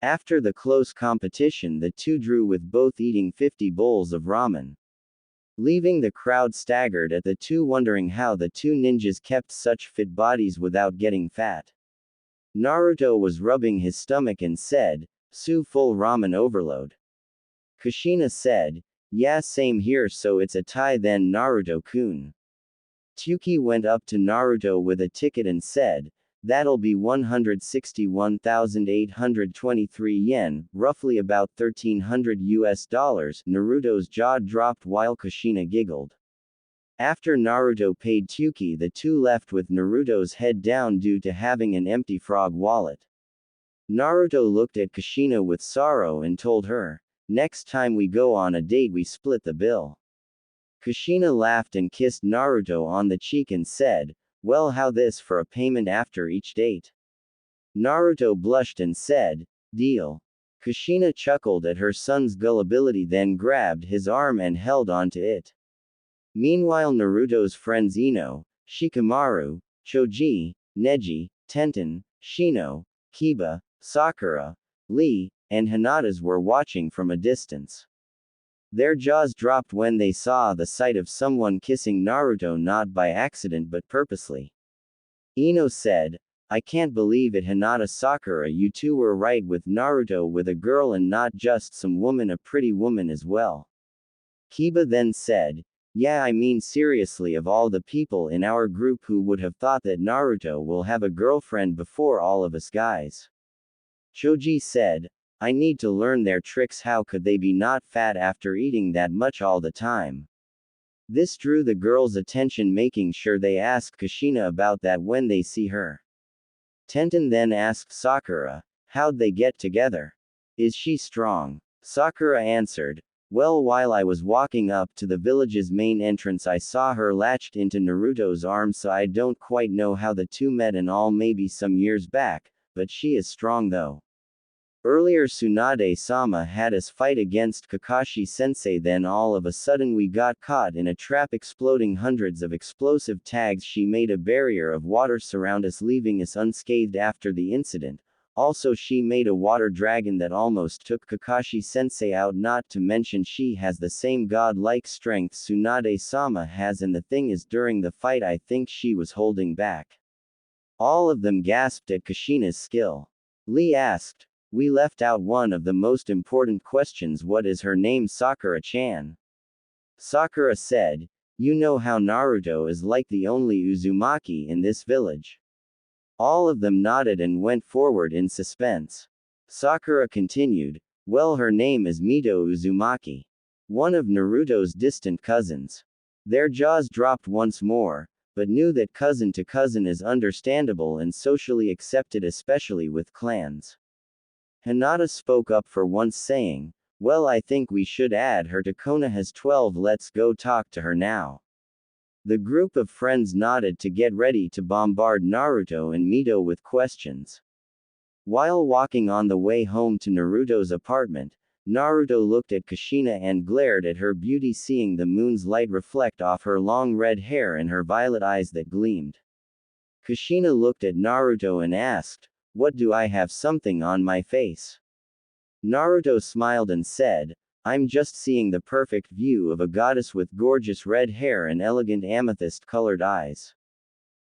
After the close competition, the two drew with both eating 50 bowls of ramen. Leaving the crowd staggered at the two, wondering how the two ninjas kept such fit bodies without getting fat. Naruto was rubbing his stomach and said, "Su full ramen overload." Kushina said, "Yeah, same here, so it's a tie then, Naruto-kun." Tuki went up to Naruto with a ticket and said, "That'll be 161,823 yen, roughly about $1,300. Naruto's jaw dropped while Kushina giggled. After Naruto paid Tuki, the two left with Naruto's head down due to having an empty frog wallet. Naruto looked at Kushina with sorrow and told her, "Next time we go on a date we split the bill." Kushina laughed and kissed Naruto on the cheek and said, "Well, how this for a payment after each date?" Naruto blushed and said, "Deal." Kushina chuckled at her son's gullibility, then grabbed his arm and held onto it. Meanwhile, Naruto's friends Ino, Shikamaru, Choji, Neji, Tenten, Shino, Kiba, Sakura, Lee, and Hinata's were watching from a distance. Their jaws dropped when they saw the sight of someone kissing Naruto, not by accident but purposely. Ino said, "I can't believe it, Hinata, Sakura, you two were right with Naruto, with a girl and not just some woman, a pretty woman as well." Kiba then said, "Yeah, I mean seriously, of all the people in our group, who would have thought that Naruto will have a girlfriend before all of us guys?" Choji said, "I need to learn their tricks, how could they be not fat after eating that much all the time?" This drew the girls' attention, making sure they ask Kushina about that when they see her. Tenten then asked Sakura, "How'd they get together? Is she strong?" Sakura answered, "Well, while I was walking up to the village's main entrance, I saw her latched into Naruto's arms, so I don't quite know how the two met and all, maybe some years back, but she is strong though." Earlier Tsunade-sama had us fight against Kakashi-sensei, then all of a sudden we got caught in a trap exploding hundreds of explosive tags. She made a barrier of water surround us, leaving us unscathed after the incident. Also she made a water dragon that almost took Kakashi-sensei out, not to mention she has the same god-like strength Tsunade-sama has, and the thing is during the fight I think she was holding back. All of them gasped at Kushina's skill. Lee asked, "We left out one of the most important questions. What is her name?" Sakura-chan. Sakura said, "You know how Naruto is like the only Uzumaki in this village." All of them nodded and went forward in suspense. Sakura continued, "Well, her name is Mito Uzumaki. One of Naruto's distant cousins." Their jaws dropped once more, but knew that cousin to cousin is understandable and socially accepted, especially with clans. Hinata spoke up for once, saying, "Well, I think we should add her to Konoha's 12. Let's go talk to her now." The group of friends nodded to get ready to bombard Naruto and Mito with questions. While walking on the way home to Naruto's apartment, Naruto looked at Kushina and glared at her beauty, seeing the moon's light reflect off her long red hair and her violet eyes that gleamed. Kushina looked at Naruto and asked, "What do I have something on my face?" Naruto smiled and said, "I'm just seeing the perfect view of a goddess with gorgeous red hair and elegant amethyst-colored eyes."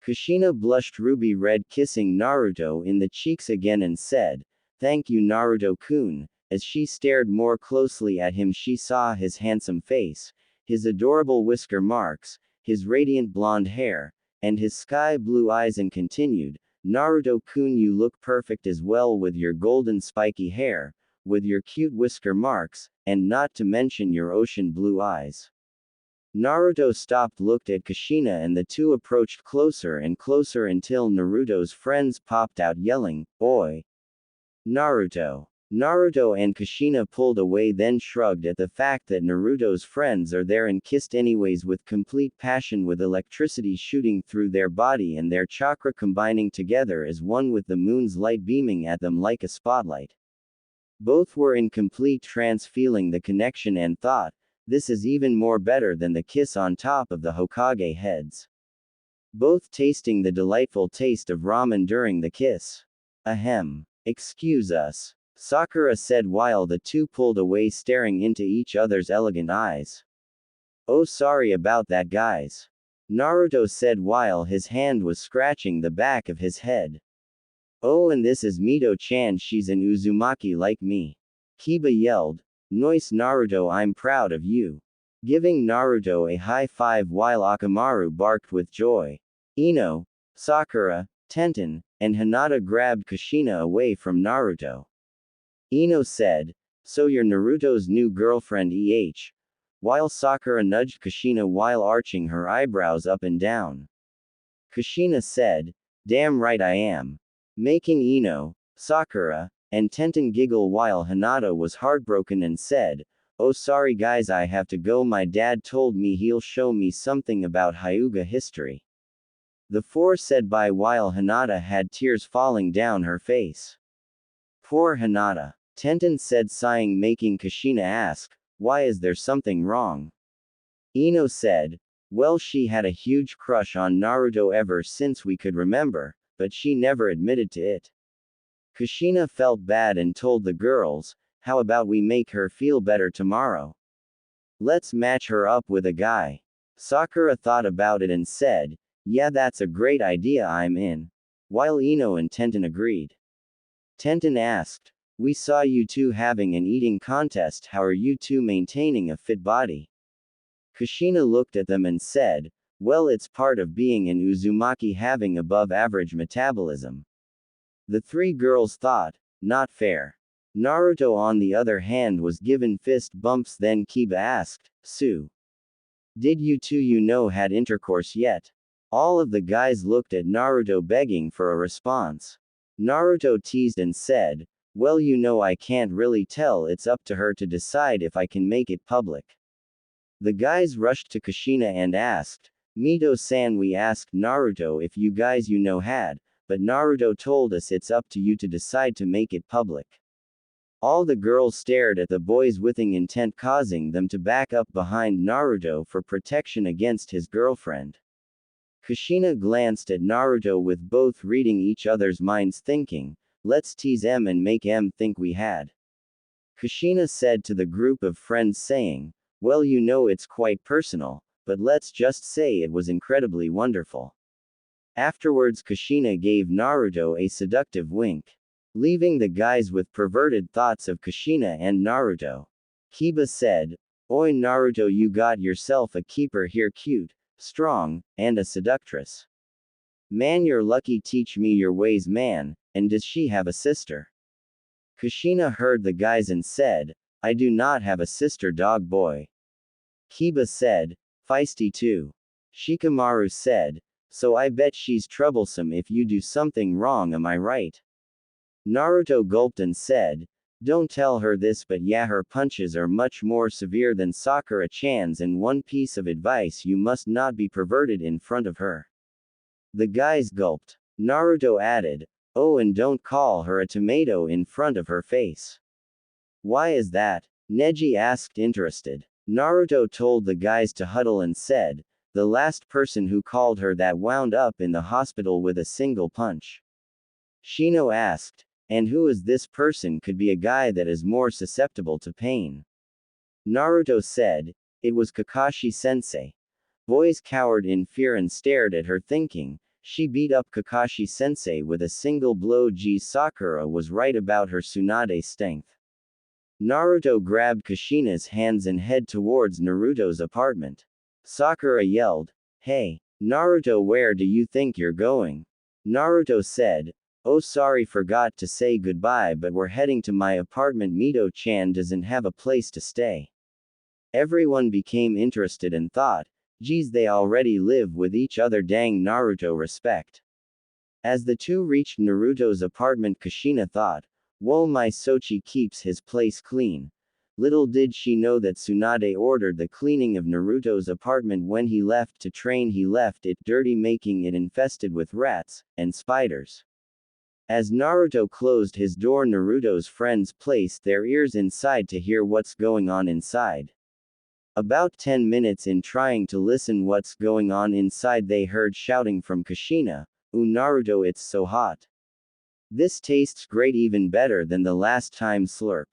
Kushina blushed ruby red, kissing Naruto in the cheeks again and said, "Thank you, Naruto-kun." As she stared more closely at him, she saw his handsome face, his adorable whisker marks, his radiant blonde hair, and his sky blue eyes, and continued, "Naruto-kun, you look perfect as well with your golden spiky hair, with your cute whisker marks, and not to mention your ocean blue eyes." Naruto stopped, looked at Kushina, and the two approached closer and closer until Naruto's friends popped out yelling, "Oi! Naruto!" Naruto and Kushina pulled away, then shrugged at the fact that Naruto's friends are there, and kissed anyways with complete passion, with electricity shooting through their body and their chakra combining together as one, with the moon's light beaming at them like a spotlight. Both were in complete trance, feeling the connection, and thought, "This is even more better than the kiss on top of the Hokage heads." Both tasting the delightful taste of ramen during the kiss. "Ahem. Excuse us," Sakura said while the two pulled away, staring into each other's elegant eyes. "Oh, sorry about that, guys," Naruto said while his hand was scratching the back of his head. "Oh, and this is Mito-chan, she's an Uzumaki like me," Kiba yelled. "Nice, Naruto, I'm proud of you," giving Naruto a high five while Akamaru barked with joy. Ino, Sakura, Tenten, and Hinata grabbed Kushina away from Naruto. Ino said, "So you're Naruto's new girlfriend, while Sakura nudged Kushina while arching her eyebrows up and down. Kushina said, "Damn right I am," making Ino, Sakura, and Tenten giggle while Hinata was heartbroken and said, "Oh, sorry guys, I have to go. My dad told me he'll show me something about Hyuga history." The four said bye while Hinata had tears falling down her face. "Poor Hinata," Tenten said, sighing, making Kushina ask, "Why, is there something wrong?" Ino said, "Well, she had a huge crush on Naruto ever since we could remember, but she never admitted to it." Kushina felt bad and told the girls, "How about we make her feel better tomorrow? Let's match her up with a guy." Sakura thought about it and said, "Yeah, that's a great idea, I'm in." While Ino and Tenten agreed. Tenten asked, "We saw you two having an eating contest, how are you two maintaining a fit body?" Kushina looked at them and said, "Well, it's part of being an Uzumaki, having above average metabolism." The three girls thought, "Not fair." Naruto, on the other hand, was given fist bumps. Then Kiba asked, "Sue, did you two had intercourse yet?" All of the guys looked at Naruto, begging for a response. Naruto teased and said, "Well, I can't really tell, it's up to her to decide if I can make it public." The guys rushed to Kushina and asked, "Mito-san, we asked Naruto if you guys had, but Naruto told us it's up to you to decide to make it public." All the girls stared at the boys with intent, causing them to back up behind Naruto for protection against his girlfriend. Kushina glanced at Naruto with both reading each other's minds, thinking, let's tease M and make M think we had. Kushina said to the group of friends, saying, well, you know it's quite personal, but let's just say it was incredibly wonderful. Afterwards, Kushina gave Naruto a seductive wink, leaving the guys with perverted thoughts of Kushina and Naruto. Kiba said, oi Naruto, you got yourself a keeper here, cute, strong, and a seductress. Man, you're lucky, teach me your ways, man, and does she have a sister? Kushina heard the guys and said, I do not have a sister, dog boy. Kiba said, feisty too. Shikamaru said, so I bet she's troublesome if you do something wrong, am I right? Naruto gulped and said, don't tell her this, but yeah, her punches are much more severe than Sakura-chan's, and one piece of advice, you must not be perverted in front of her. The guys gulped. Naruto added, oh, and don't call her a tomato in front of her face. Why is that? Neji asked, interested. Naruto told the guys to huddle and said, the last person who called her that wound up in the hospital with a single punch. Shino asked, and who is this person? Could be a guy that is more susceptible to pain. Naruto said, it was Kakashi-sensei. Boys cowered in fear and stared at her, thinking, she beat up Kakashi-sensei with a single blow. Sakura was right about her Tsunade strength. Naruto grabbed Kushina's hands and headed towards Naruto's apartment. Sakura yelled, hey, Naruto, where do you think you're going? Naruto said, oh, sorry, forgot to say goodbye, but we're heading to my apartment. Mito-chan doesn't have a place to stay. Everyone became interested and thought, geez, they already live with each other, dang. Naruto respect. As the two reached Naruto's apartment, Kushina thought, whoa, my Sochi keeps his place clean. Little did she know that Tsunade ordered the cleaning of Naruto's apartment when he left to train. He left it dirty, making it infested with rats and spiders. As Naruto closed his door, Naruto's friends placed their ears inside to hear what's going on inside. About 10 minutes in trying to listen what's going on inside, they heard shouting from Kushina, ooh Naruto, it's so hot. This tastes great, even better than the last time, slurp.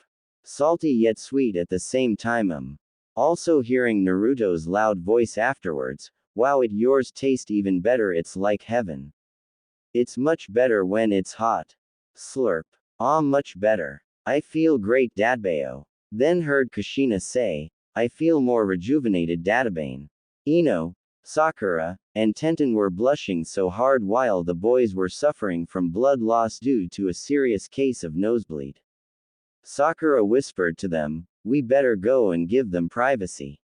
Salty yet sweet at the same time. Also hearing Naruto's loud voice afterwards, wow, it yours taste even better, it's like heaven. It's much better when it's hot. Slurp. Ah, much better. I feel great, Dadbayo. Then heard Kushina say, I feel more rejuvenated, Databane. Ino, Sakura, and Tenten were blushing so hard while the boys were suffering from blood loss due to a serious case of nosebleed. Sakura whispered to them, we better go and give them privacy.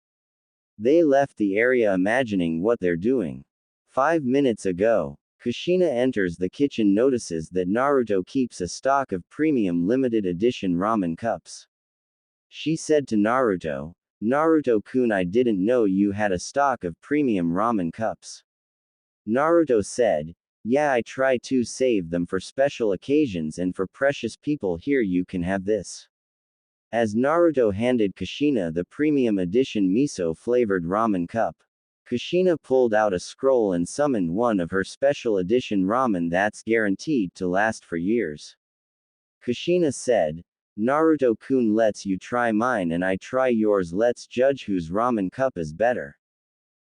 They left the area imagining what they're doing. 5 minutes ago, Kushina enters the kitchen, notices that Naruto keeps a stock of premium limited edition ramen cups. She said to Naruto, Naruto-kun, I didn't know you had a stock of premium ramen cups. Naruto said, yeah, I try to save them for special occasions and for precious people. Here, you can have this. As Naruto handed Kushina the premium edition miso-flavored ramen cup, Kushina pulled out a scroll and summoned one of her special edition ramen that's guaranteed to last for years. Kushina said, Naruto-kun, lets you try mine and I try yours. Let's judge whose ramen cup is better.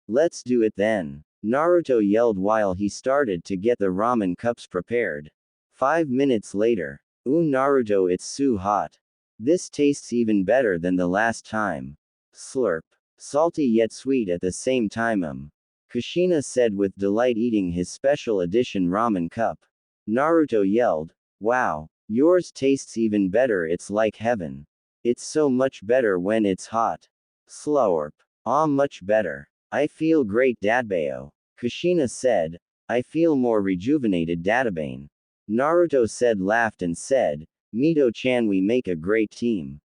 Let's do it then. Naruto yelled while he started to get the ramen cups prepared. 5 minutes later, ooh Naruto, it's so hot. This tastes even better than the last time. Slurp. Salty yet sweet at the same time. Kushina said with delight, eating his special edition ramen cup. Naruto yelled, wow, yours tastes even better, it's like heaven. It's so much better when it's hot. Slurp. Ah, much better. I feel great, Dadbayo. Kushina said, I feel more rejuvenated, Databane. Naruto said, laughed and said, Mito-chan, we make a great team.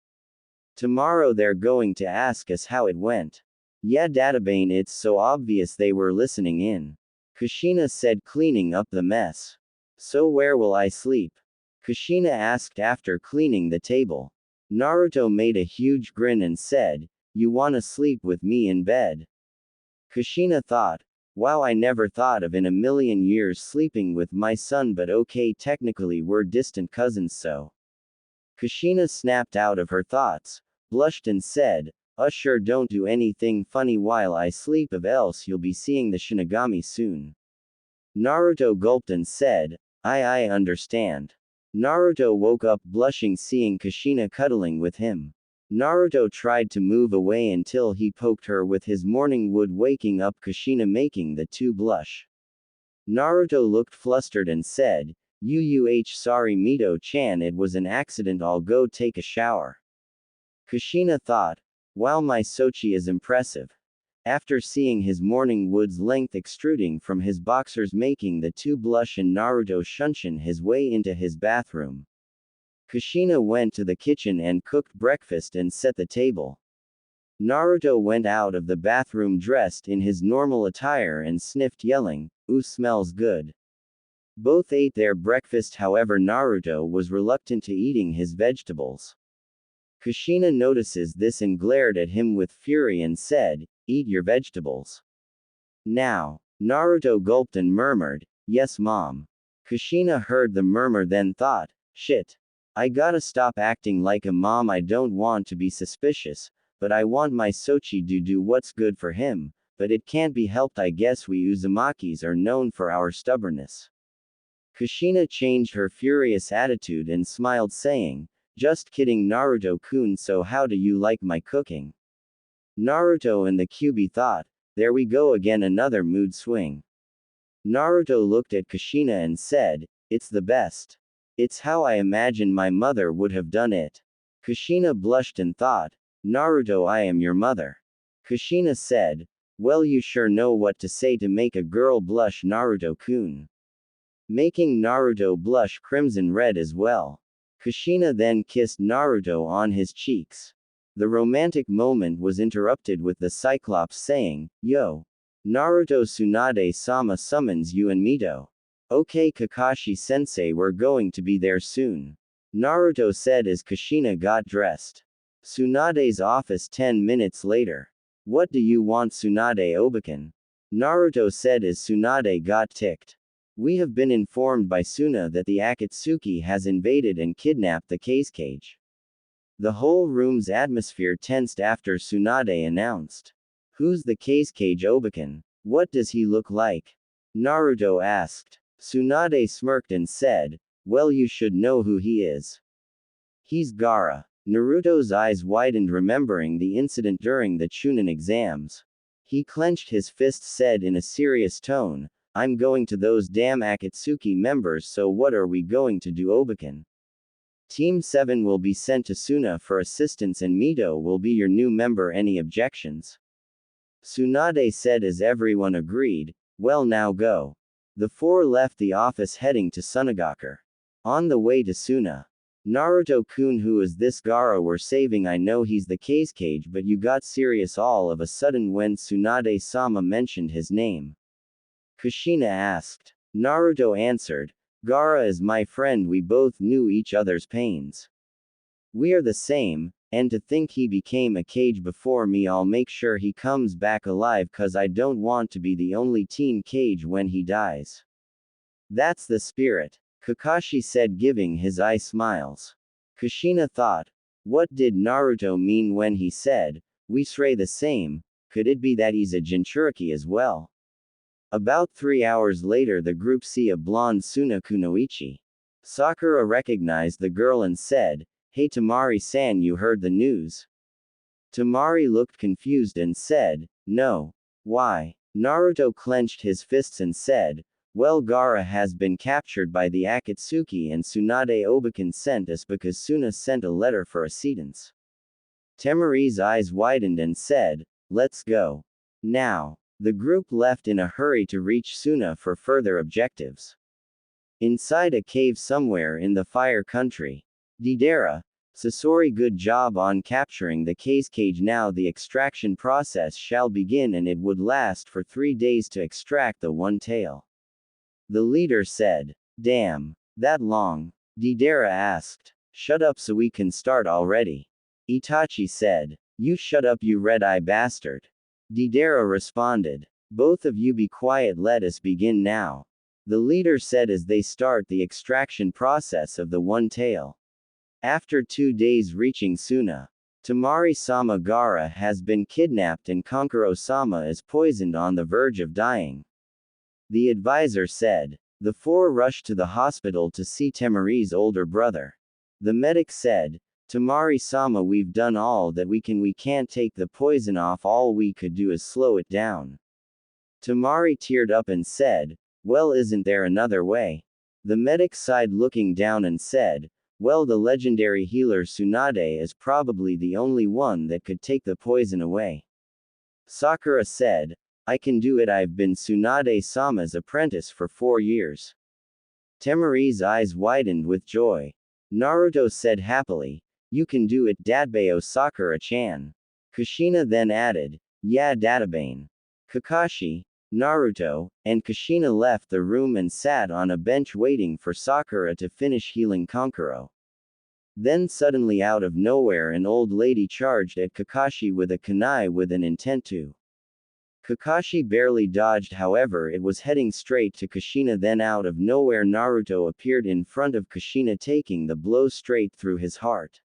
Tomorrow they're going to ask us how it went. Yeah, Databane, it's so obvious they were listening in. Kushina said, cleaning up the mess. So where will I sleep? Kushina asked after cleaning the table. Naruto made a huge grin and said, "You wanna sleep with me in bed?" Kushina thought, "Wow, I never thought of in a million years sleeping with my son, but okay, technically we're distant cousins, so." Kushina snapped out of her thoughts, blushed and said, sure, don't do anything funny while I sleep, or else you'll be seeing the Shinigami soon." Naruto gulped and said, I understand." Naruto woke up blushing seeing Kushina cuddling with him. Naruto tried to move away until he poked her with his morning wood, waking up Kushina, making the two blush. Naruto looked flustered and said, sorry Mito-chan, it was an accident, I'll go take a shower." Kushina thought, wow, my Sochi is impressive. After seeing his morning wood's length extruding from his boxers making the two blush, and Naruto shunshin his way into his bathroom. Kushina went to the kitchen and cooked breakfast and set the table. Naruto went out of the bathroom dressed in his normal attire and sniffed, yelling, "Ooh, smells good." Both ate their breakfast, however Naruto was reluctant to eating his vegetables. Kushina notices this and glared at him with fury and said, "Eat your vegetables now." Naruto gulped and murmured, "Yes, mom." Kushina heard the murmur, then thought, shit. I gotta stop acting like a mom. I don't want to be suspicious, but I want my Sochi to do what's good for him, but it can't be helped. I guess we Uzumakis are known for our stubbornness. Kushina changed her furious attitude and smiled, saying, "Just kidding, Naruto-kun, so how do you like my cooking?" Naruto and the Kyuubi thought, there we go again, another mood swing. Naruto looked at Kushina and said, "It's the best. It's how I imagine my mother would have done it." Kushina blushed and thought, "Naruto, I am your mother." Kushina said, "Well, you sure know what to say to make a girl blush, Naruto-kun." Making Naruto blush crimson red as well. Kushina then kissed Naruto on his cheeks. The romantic moment was interrupted with the Cyclops saying, "Yo! Naruto, Tsunade-sama summons you and Mito." "Okay, Kakashi-sensei, we're going to be there soon," Naruto said as Kushina got dressed. Tsunade's office 10 minutes later. "What do you want, Tsunade Obeken?" Naruto said as Tsunade got ticked. "We have been informed by Suna that the Akatsuki has invaded and kidnapped the cage." The whole room's atmosphere tensed after Tsunade announced. "Who's the cage Obeken? What does he look like?" Naruto asked. Tsunade smirked and said, "Well, you should know who he is. He's Gaara." Naruto's eyes widened, remembering the incident during the Chunin exams. He clenched his fist, said in a serious tone, "I'm going to those damn Akatsuki members, so what are we going to do, Obeken? Team 7 will be sent to Suna for assistance and Mito will be your new member. Any objections?" Tsunade said as everyone agreed, "Well, now go." The four left the office heading to Sunagaku. On the way to Suna. "Naruto-kun, who is this Gaara we're saving? I know he's the cage, but you got serious all of a sudden when Tsunade-sama mentioned his name." Kushina asked. Naruto answered, "Gaara is my friend, we both knew each other's pains. We are the same, and to think he became a cage before me. I'll make sure he comes back alive, cause I don't want to be the only teen cage when he dies." "That's the spirit," Kakashi said, giving his eye smiles. Kushina thought, what did Naruto mean when he said, "We stray the same"? Could it be that he's a Jinchuriki as well? About 3 hours later, the group see a blonde Suna Kunoichi. Sakura recognized the girl and said, "Hey Tamari-san, you heard the news?" Tamari looked confused and said, "No. Why?" Naruto clenched his fists and said, "Well, Gaara has been captured by the Akatsuki and Tsunade Obeken sent us because Suna sent a letter for assistance." Tamari's eyes widened and said, "Let's go. Now." The group left in a hurry to reach Suna for further objectives. Inside a cave somewhere in the Fire Country. Deidara, Sasori, good job on capturing the cage. Now the extraction process shall begin, and it would last for 3 days to extract the one tail. The leader said, "Damn. That long?" Deidara asked. Shut up so we can start already. Itachi said. You shut up, you red-eye bastard. Deidara responded. Both of you be quiet, let us begin now. The leader said as they start the extraction process of the one tail. After 2 days reaching Suna, Temari-sama Gaara has been kidnapped and Kankuro-sama is poisoned on the verge of dying. The advisor said. The four rushed to the hospital to see Temari's older brother. The medic said, Temari-sama, we've done all that we can, we can't take the poison off, all we could do is slow it down. Temari teared up and said, well, isn't there another way? The medic sighed looking down and said, well, the legendary healer Tsunade is probably the only one that could take the poison away. Sakura said, I can do it, I've been Tsunade-sama's apprentice for 4 years. Temari's eyes widened with joy. Naruto said happily, you can do it, Dadbao Sakura-chan. Kushina then added, yeah, Databane. Kakashi, Naruto, and Kushina left the room and sat on a bench waiting for Sakura to finish healing Kankuro. Then suddenly out of nowhere an old lady charged at Kakashi with a kunai with an intent to. Kakashi barely dodged, however it was heading straight to Kushina. Then out of nowhere Naruto appeared in front of Kushina, taking the blow straight through his heart.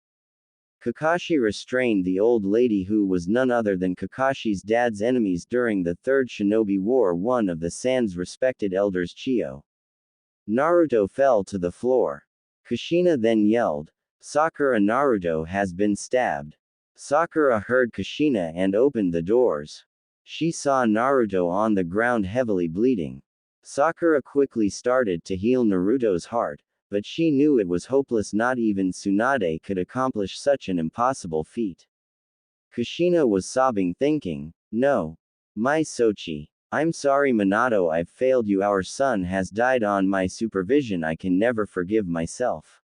Kakashi restrained the old lady, who was none other than Kakashi's dad's enemies during the Third Shinobi War, one of the San's respected elders, Chio. Naruto fell to the floor. Kushina then yelled, Sakura, Naruto has been stabbed. Sakura heard Kushina and opened the doors. She saw Naruto on the ground heavily bleeding. Sakura quickly started to heal Naruto's heart, but she knew it was hopeless, not even Tsunade could accomplish such an impossible feat. Kushina was sobbing, thinking, no. My Sochi. I'm sorry Minato, I've failed you, our son has died on my supervision, I can never forgive myself.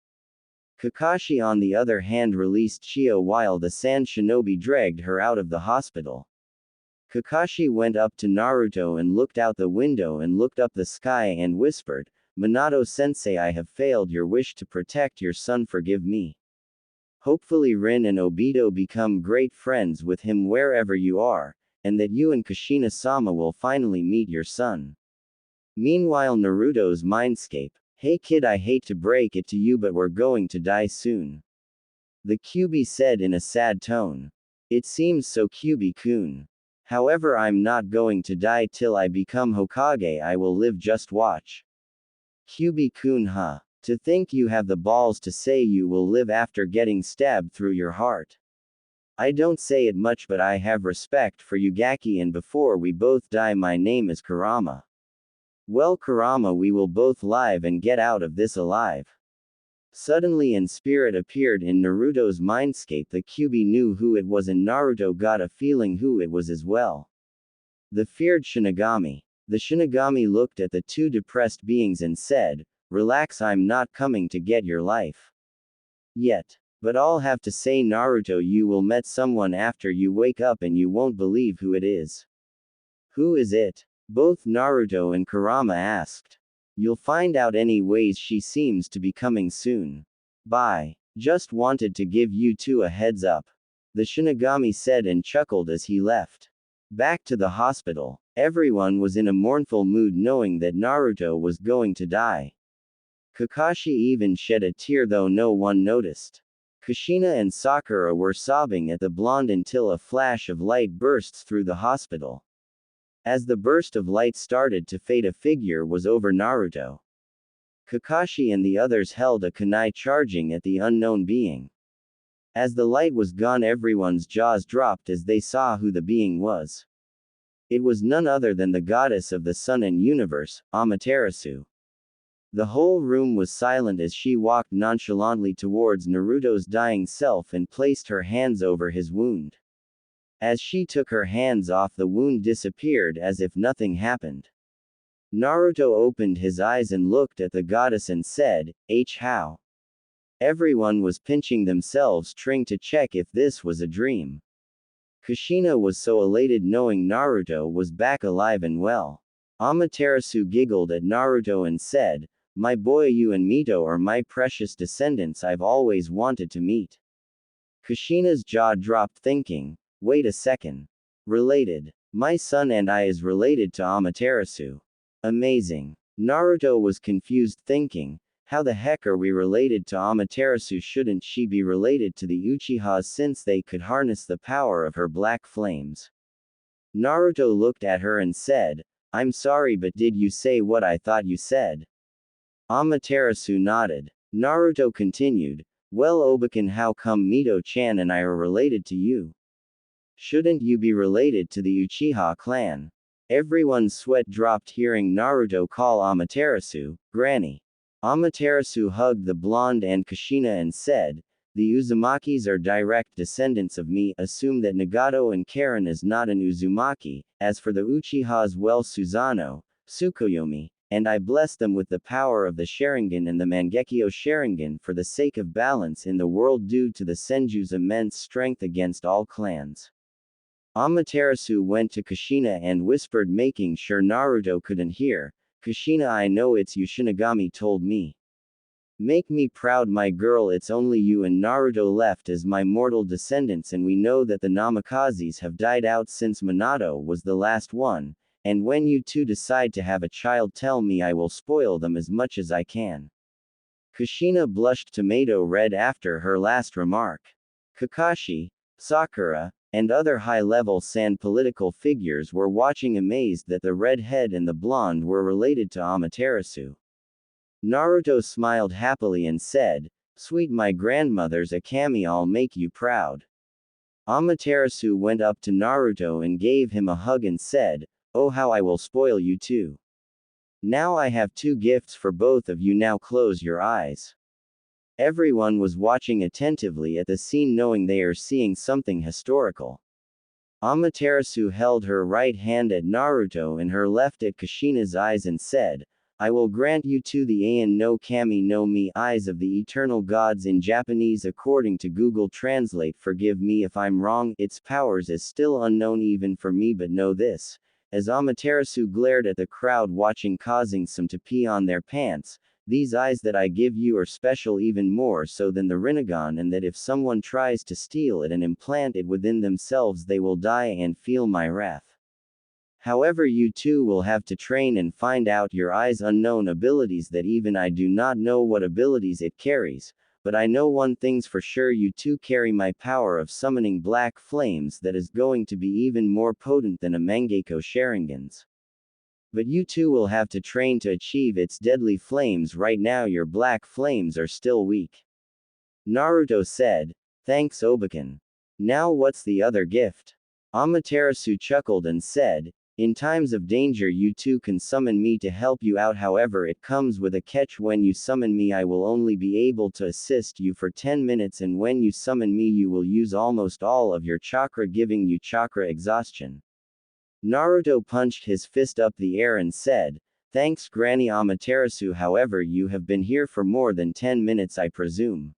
Kakashi on the other hand released Chio while the Sand Shinobi dragged her out of the hospital. Kakashi went up to Naruto and looked out the window and looked up the sky and whispered, Minato-sensei, I have failed your wish to protect your son, forgive me. Hopefully Rin and Obito become great friends with him wherever you are, and that you and Kushina-sama will finally meet your son. Meanwhile Naruto's mindscape. Hey kid, I hate to break it to you, but we're going to die soon. The Kyuubi said in a sad tone. It seems so, Kyuubi-kun. However, I'm not going to die till I become Hokage, I will live, just watch. Kyuubi-kun, huh? To think you have the balls to say you will live after getting stabbed through your heart. I don't say it much, but I have respect for you, Gaki, and before we both die, my name is Kurama. Well, Kurama, we will both live and get out of this alive. Suddenly an spirit appeared in Naruto's mindscape. The Kyuubi knew who it was and Naruto got a feeling who it was as well. The feared Shinigami. The Shinigami looked at the two depressed beings and said, relax, I'm not coming to get your life yet. But I'll have to say, Naruto, you will met someone after you wake up and you won't believe who it is. Who is it? Both Naruto and Kurama asked. You'll find out anyways, she seems to be coming soon. Bye. Just wanted to give you two a heads up. The Shinigami said and chuckled as he left. Back to the hospital. Everyone was in a mournful mood knowing that Naruto was going to die. Kakashi even shed a tear, though no one noticed. Kushina and Sakura were sobbing at the blonde until a flash of light bursts through the hospital. As the burst of light started to fade, a figure was over Naruto. Kakashi and the others held a kunai charging at the unknown being. As the light was gone, everyone's jaws dropped as they saw who the being was. It was none other than the goddess of the sun and universe, Amaterasu. The whole room was silent as she walked nonchalantly towards Naruto's dying self and placed her hands over his wound. As she took her hands off, the wound disappeared as if nothing happened. Naruto opened his eyes and looked at the goddess and said, how? Everyone was pinching themselves trying to check if this was a dream. Kushina was so elated knowing Naruto was back alive and well. Amaterasu giggled at Naruto and said, My boy, you and Mito are my precious descendants I've always wanted to meet. Kushina's jaw dropped, thinking, wait a second. Related. My son and I is related to Amaterasu. Amazing. Naruto was confused, thinking, how the heck are we related to Amaterasu? Shouldn't she be related to the Uchihas since they could harness the power of her black flames? Naruto looked at her and said, I'm sorry, but did you say what I thought you said? Amaterasu nodded. Naruto continued, well, Obake, how come Mito-chan and I are related to you? Shouldn't you be related to the Uchiha clan? Everyone's sweat dropped hearing Naruto call Amaterasu, Granny. Amaterasu hugged the blonde and Kushina and said, the Uzumakis are direct descendants of me. Assume that Nagato and Karen is not an Uzumaki. As for the Uchihas, well, Susanoo, Tsukuyomi, and I bless them with the power of the Sharingan and the Mangekyo Sharingan for the sake of balance in the world due to the Senju's immense strength against all clans. Amaterasu went to Kushina and whispered, making sure Naruto couldn't hear, Kushina, I know it's you. Shinigami told me. Make me proud, my girl. It's only you and Naruto left as my mortal descendants, and we know that the Namakazes have died out since Minato was the last one, and when you two decide to have a child, tell me, I will spoil them as much as I can. Kushina blushed tomato red after her last remark. Kakashi, Sakura, and other high-level sand political figures were watching, amazed that the redhead and the blonde were related to Amaterasu. Naruto smiled happily and said, sweet my grandmother's Akami, I'll make you proud. Amaterasu went up to Naruto and gave him a hug and said, oh, how I will spoil you too. Now I have two gifts for both of you, now close your eyes. Everyone was watching attentively at the scene, knowing they are seeing something historical. Amaterasu held her right hand at Naruto and her left at Kushina's eyes and said, I will grant you to the Ain no Kami no Mi, eyes of the eternal gods in Japanese according to Google Translate. Forgive me if I'm wrong, its powers is still unknown even for me, but know this. As Amaterasu glared at the crowd watching, causing some to pee on their pants, these eyes that I give you are special, even more so than the Rinnegan, and that if someone tries to steal it and implant it within themselves, they will die and feel my wrath. However, you too will have to train and find out your eye's unknown abilities that even I do not know what abilities it carries, but I know one thing's for sure, you two carry my power of summoning black flames that is going to be even more potent than a Mangekyo Sharingan's. But you two will have to train to achieve its deadly flames. Right now your black flames are still weak. Naruto said, thanks Obake. Now what's the other gift? Amaterasu chuckled and said, in times of danger you two can summon me to help you out, however it comes with a catch. When you summon me I will only be able to assist you for 10 minutes, and when you summon me you will use almost all of your chakra, giving you chakra exhaustion. Naruto punched his fist up the air and said, thanks Granny Amaterasu, however you have been here for more than 10 minutes I presume.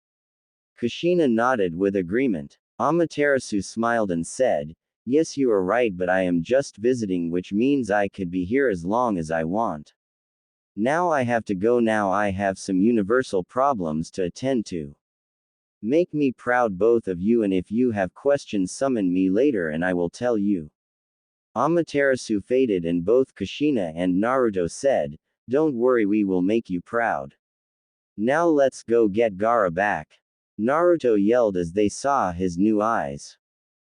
Kushina nodded with agreement. Amaterasu smiled and said, yes, you are right, but I am just visiting, which means I could be here as long as I want. Now I have to go. Now I have some universal problems to attend to. Make me proud both of you, and if you have questions summon me later and I will tell you. Amaterasu faded and both Kushina and Naruto said, don't worry, we will make you proud. Now let's go get Gaara back. Naruto yelled as they saw his new eyes.